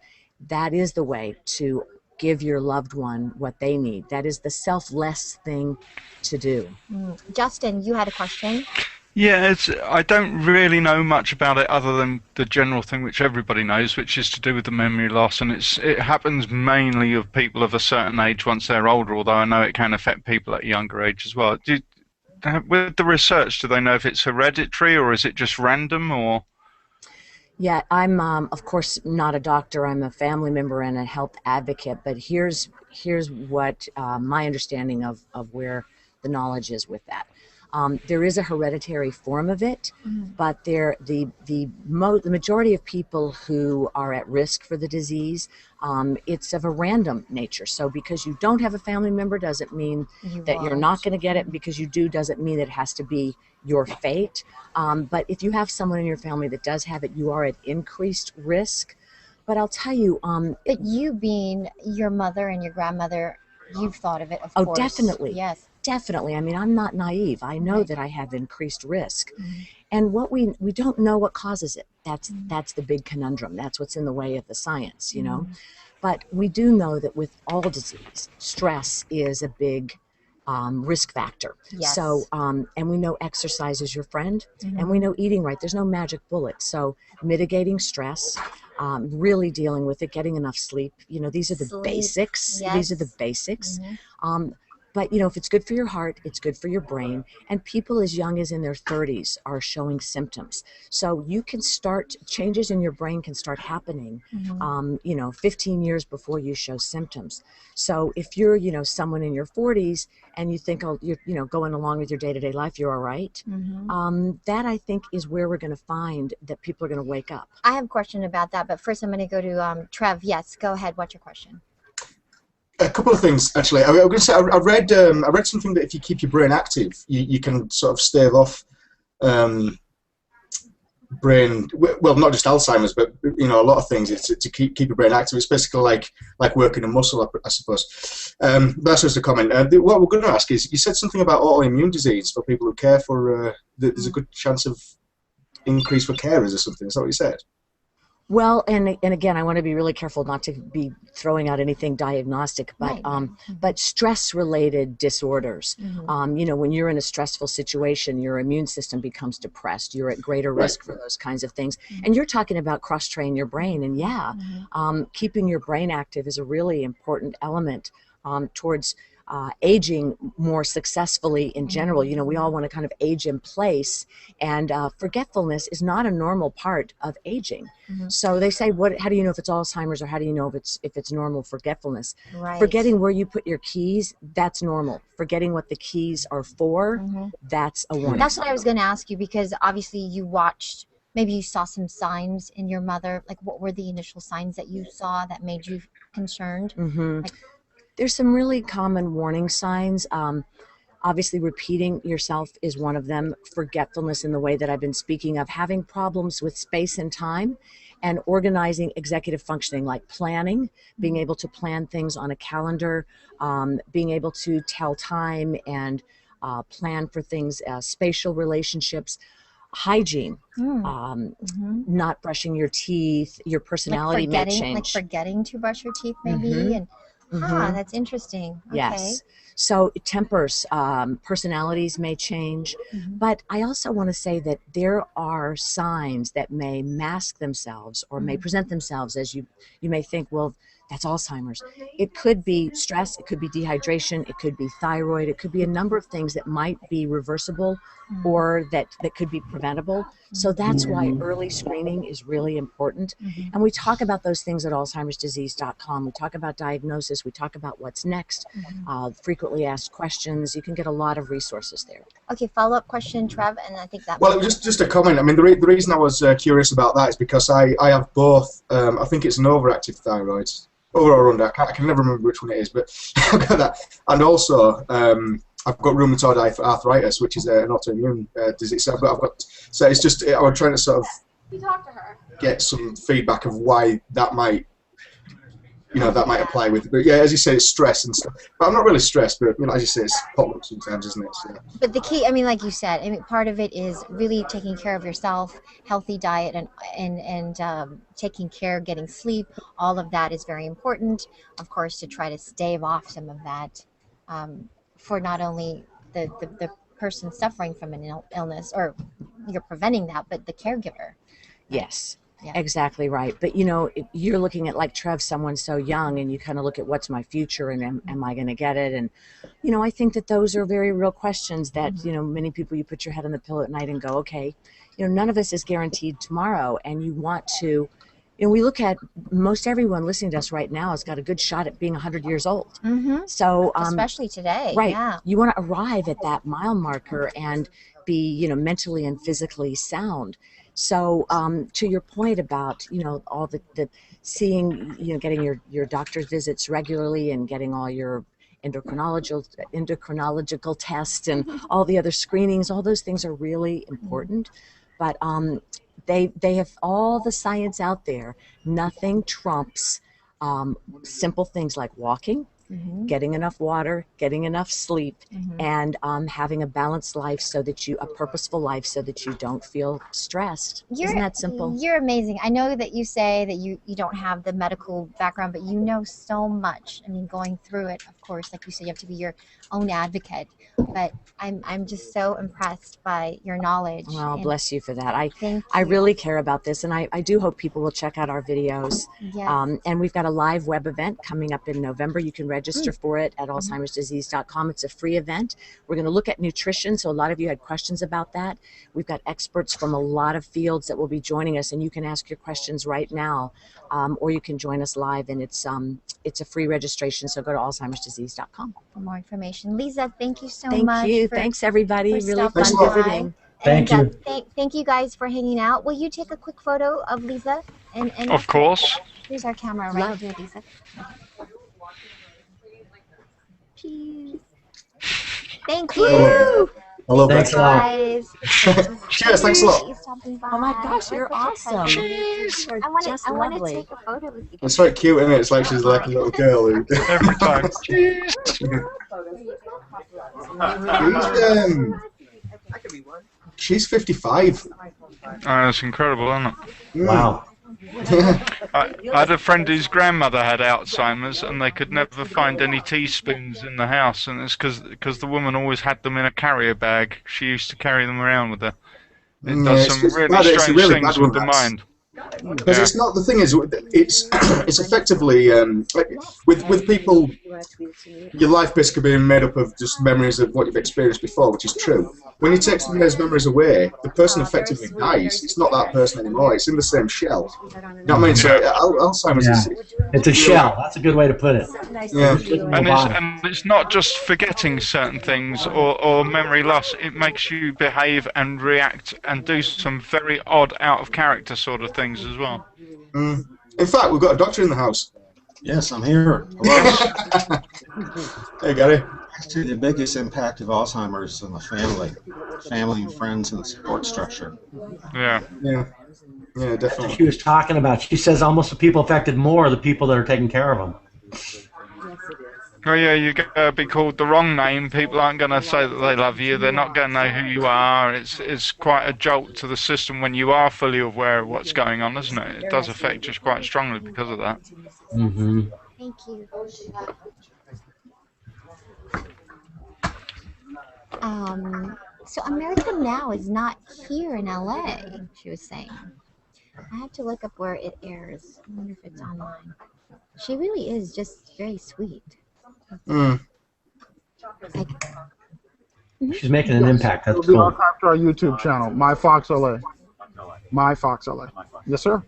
That is the way to give your loved one what they need. That is the selfless thing to do. Justin, you had a question? Yeah, I don't really know much about it other than the general thing which everybody knows, which is to do with the memory loss, and it happens mainly of people of a certain age once they're older, although I know it can affect people at a younger age as well. With the research, do they know if it's hereditary or is it just random, or? Yeah, I'm of course not a doctor. I'm a family member and a health advocate, but here's what my understanding of where the knowledge is with that. There is a hereditary form of it, but the majority of people who are at risk for the disease, it's of a random nature. So because you don't have a family member doesn't mean that you're not going to get it. Because you do doesn't mean that it has to be your fate. But if you have someone in your family that does have it, you are at increased risk. But I'll tell you, but you being your mother and your grandmother, you've thought of it, of course. Oh, definitely. Yes. Definitely. I mean, I'm not naive. I know that I have increased risk. And what we don't know what causes it. That's the big conundrum. That's what's in the way of the science, you know. But we do know that with all disease, stress is a big risk factor. Yes. So, and we know exercise is your friend, and we know eating right. There's no magic bullet. So mitigating stress, really dealing with it, getting enough sleep. You know, these are the basics. Yes. These are the basics. But, you know, if it's good for your heart, it's good for your brain. And people as young as in their 30s are showing symptoms. So you can start, changes in your brain can start happening, you know, 15 years before you show symptoms. So if you're, you know, someone in your 40s and you think, oh, you're, you know, going along with your day-to-day life, you're all right. That, I think, is where we're going to find that people are going to wake up. I have a question about that, but first I'm going to go to Trev. Yes, go ahead. What's your question? A couple of things, actually. I was going to say, I read something that if you keep your brain active, you can sort of stave off brain, well, not just Alzheimer's, but you know, a lot of things. It's to keep your brain active. It's basically like working a muscle, I suppose. That's just a comment. What we're going to ask is, you said something about autoimmune disease for people who care for. There's a good chance of increase for carers or something. Is that what you said? Well, and again, I want to be really careful not to be throwing out anything diagnostic, but but stress-related disorders. You know, when you're in a stressful situation, your immune system becomes depressed. You're at greater risk for those kinds of things. And you're talking about cross-train your brain, and keeping your brain active is a really important element towards aging more successfully in general. You know, we all want to kind of age in place, and forgetfulness is not a normal part of aging. So they say, how do you know if it's Alzheimer's, or how do you know if it's normal forgetfulness? Right. Forgetting where you put your keys, that's normal. Forgetting what the keys are for, that's a warning. That's what I was going to ask you, because obviously you watched, maybe you saw some signs in your mother. Like, what were the initial signs that you saw that made you concerned? Like, there's some really common warning signs. Obviously, repeating yourself is one of them. Forgetfulness in the way that I've been speaking of, having problems with space and time, and organizing executive functioning, like planning, being able to plan things on a calendar, being able to tell time and plan for things, spatial relationships, hygiene, not brushing your teeth, your personality may change. Like forgetting to brush your teeth, maybe, and that's interesting. Okay. Yes. So tempers, personalities may change, but I also want to say that there are signs that may mask themselves or may present themselves as you may think, well, that's Alzheimer's. It could be stress, it could be dehydration, it could be thyroid, it could be a number of things that might be reversible or that could be preventable. So that's why early screening is really important. And we talk about those things at alzheimersdisease.com. We talk about diagnosis, we talk about what's next, frequently asked questions. You can get a lot of resources there. Okay, follow-up question, Trev, and I think that... Well, just a comment. I mean, the reason I was curious about that is because I have both, I think it's an overactive thyroid, over or under, I can never remember which one it is, but I've got that. And also, I've got rheumatoid arthritis, which is an autoimmune disease. So so it's just, I was trying to sort of get some feedback of why that might, that might apply with. But yeah, as you say, it's stress and stuff. But I'm not really stressed, but as you say, it's potluck sometimes, isn't it? So. But the key, I mean, like you said, I mean, part of it is really taking care of yourself, healthy diet, and taking care, getting sleep. All of that is very important, of course, to try to stave off some of that for not only the person suffering from an illness, or you're preventing that, but the caregiver. Yes. Yeah. Exactly right. But you're looking at, like Trev, someone so young, and you kind of look at what's my future, and am I going to get it? And I think that those are very real questions that many people, you put your head on the pillow at night and go, okay, none of us is guaranteed tomorrow, and you want to. We look at most everyone listening to us right now has got a good shot at being 100 years old. So especially today, right? Yeah. You want to arrive at that mile marker and be mentally and physically sound. So to your point about all the seeing, getting your doctor's visits regularly and getting all your endocrinological tests and all the other screenings, all those things are really important. But they have all the science out there. Nothing trumps simple things like walking, getting enough water, getting enough sleep, and having a balanced life, a purposeful life, so that you don't feel stressed. Isn't that simple? You're amazing. I know that you say that you don't have the medical background, but you know so much. I mean, going through it, of course, like you said, you have to be your own advocate. But I'm just so impressed by your knowledge. Well, bless you for that. I really care about this, and I do hope people will check out our videos. Yes. And we've got a live web event coming up in November. You can register for it at alzheimersdisease.com. It's a free event. We're going to look at nutrition, so a lot of you had questions about that. We've got experts from a lot of fields that will be joining us, and you can ask your questions right now, or you can join us live, and it's a free registration, so go to alzheimersdisease.com. For more information. Lisa, thank you so much. Thank you. Thanks, everybody. Really fun visiting. Thank you. Thank you guys for hanging out. Will you take a quick photo of Lisa? And of course. Here's our camera right here, Lisa. Cheese. Thank you. Hello, thanks guys. Cheers, thanks a lot. Oh my gosh, you're awesome. Cheers. I want to take a photo with you. It's so cute, isn't it? It's like she's like a little girl. Every time. Cheers. She's 55. That's incredible, isn't it? Wow. I had a friend whose grandmother had Alzheimer's, and they could never find any teaspoons in the house, and it's because the woman always had them in a carrier bag. She used to carry them around with her. It does some really strange things with the mind. Because it's not, the thing is, it's effectively like with people, your life basically being made up of just memories of what you've experienced before, which is true. When you take some of those memories away, the person effectively dies. It's not that person anymore. It's in the same shell. You know what I mean? So Alzheimer's is... It's a shell. That's a good way to put it. Yeah. And it's not just forgetting certain things or memory loss. It makes you behave and react and do some very odd, out of character sort of things as well. In fact, we've got a doctor in the house. Yes, I'm here. Hey, Gary. Actually, the biggest impact of Alzheimer's on the family and friends and the support structure. Yeah. Yeah. Yeah, definitely. She was talking about. She says almost the people affected more are the people that are taking care of them. Oh yeah, you're gonna be called the wrong name. People aren't gonna say that they love you. They're not gonna know who you are. It's quite a jolt to the system when you are fully aware of what's going on, isn't it? It does affect us quite strongly because of that. Mm-hmm. Thank you. So America Now is not here in LA, she was saying. I have to look up where it airs. I wonder if it's online. She really is just very sweet. She's making an impact. That's It'll be cool. archived to our YouTube channel, MyFOXLA. MyFOXLA. Yes, sir.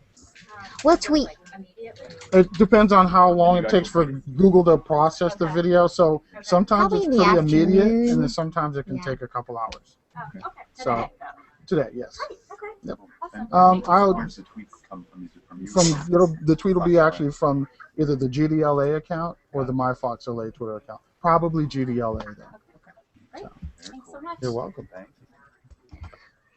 We'll tweet. It depends on how long it takes for Google to process the video. So sometimes Probably it's in the pretty immediate, afternoon. and then sometimes it can take a couple hours. So today, yes. Yep. The tweet will be actually from either the GDLA account or the MyFOXLA Twitter account. Probably GDLA then. So, Thanks so much. you're welcome.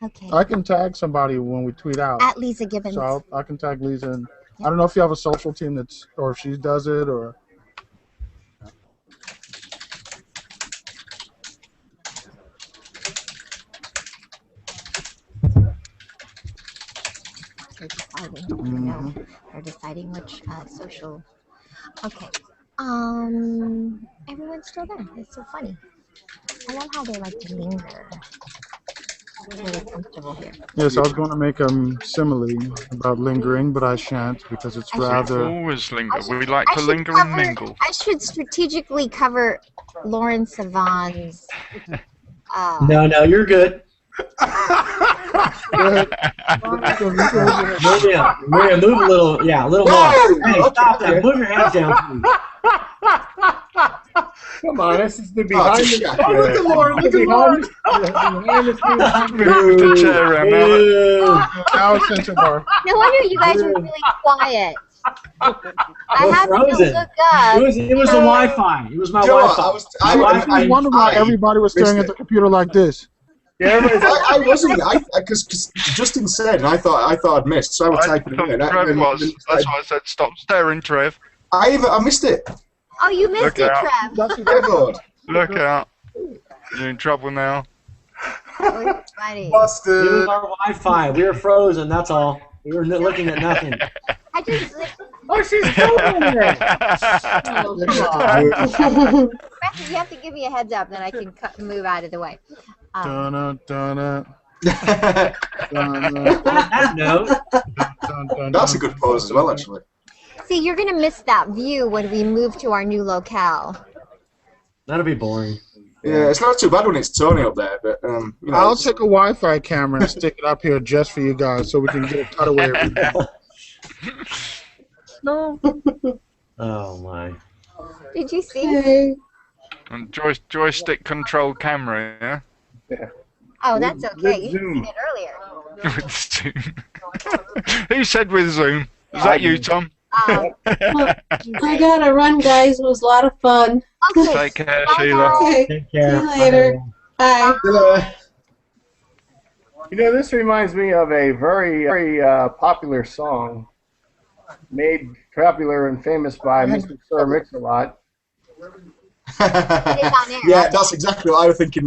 Okay. I can tag somebody when we tweet out. At Lisa Gibbons. So I can tag Lisa, and I don't know if you have a social team that's, or if she does it, or. They're deciding. They're deciding which social. Okay. Everyone's still there. It's so funny. I love how they like to linger. I'm really comfortable here. Yes, I was going to make a simile about lingering, but I shan't because it's rather. Always linger. We like to linger and mingle. I should strategically cover Lauren Savon's. No, you're good. Maria, move a little. Yeah, a little more. Hey, stop that. Move your hands down, please. Come on, this is the behind the. Oh, look at Lauren! Look at Lauren! Move the chair around now. Now it's center bar. No wonder you guys were really quiet. I have to frozen. look up. It was the Wi-Fi. It was my Wi-Fi. I wonder why everybody was staring at the computer like this. Yeah, I wasn't. Because Justin said, and I thought I'd missed, so I was typing it in. Trev was. That's why I said stop staring, Trev. I missed it. Oh, you missed Look it, out. Trev. Look out. You're in trouble now. Oh, funny. It was our Wi-Fi. We were frozen. That's all. We were looking at nothing. I just. Oh, she's frozen there. Oh, come on. You have to give me a heads up, then I can move out of the way. That's a good pose as well, actually. See, you're going to miss that view when we move to our new locale. That'll be boring. Yeah, it's not too bad when it's Tony up there, but you know. I'll take a Wi-Fi camera and stick it up here just for you guys, so we can get a cutaway. No. Oh my. Did you see? And joystick controlled camera, yeah? Oh, that's okay. You should have it earlier. With Zoom. Who said with Zoom? Is that you, Tom? I gotta run, guys. It was a lot of fun. Okay. Take care, Sheila. Okay. Take care. See you later. Bye. You know, this reminds me of a very, very popular song made popular and famous by Mr. Sir Mix-a-Lot. Yeah, that's exactly what I was thinking.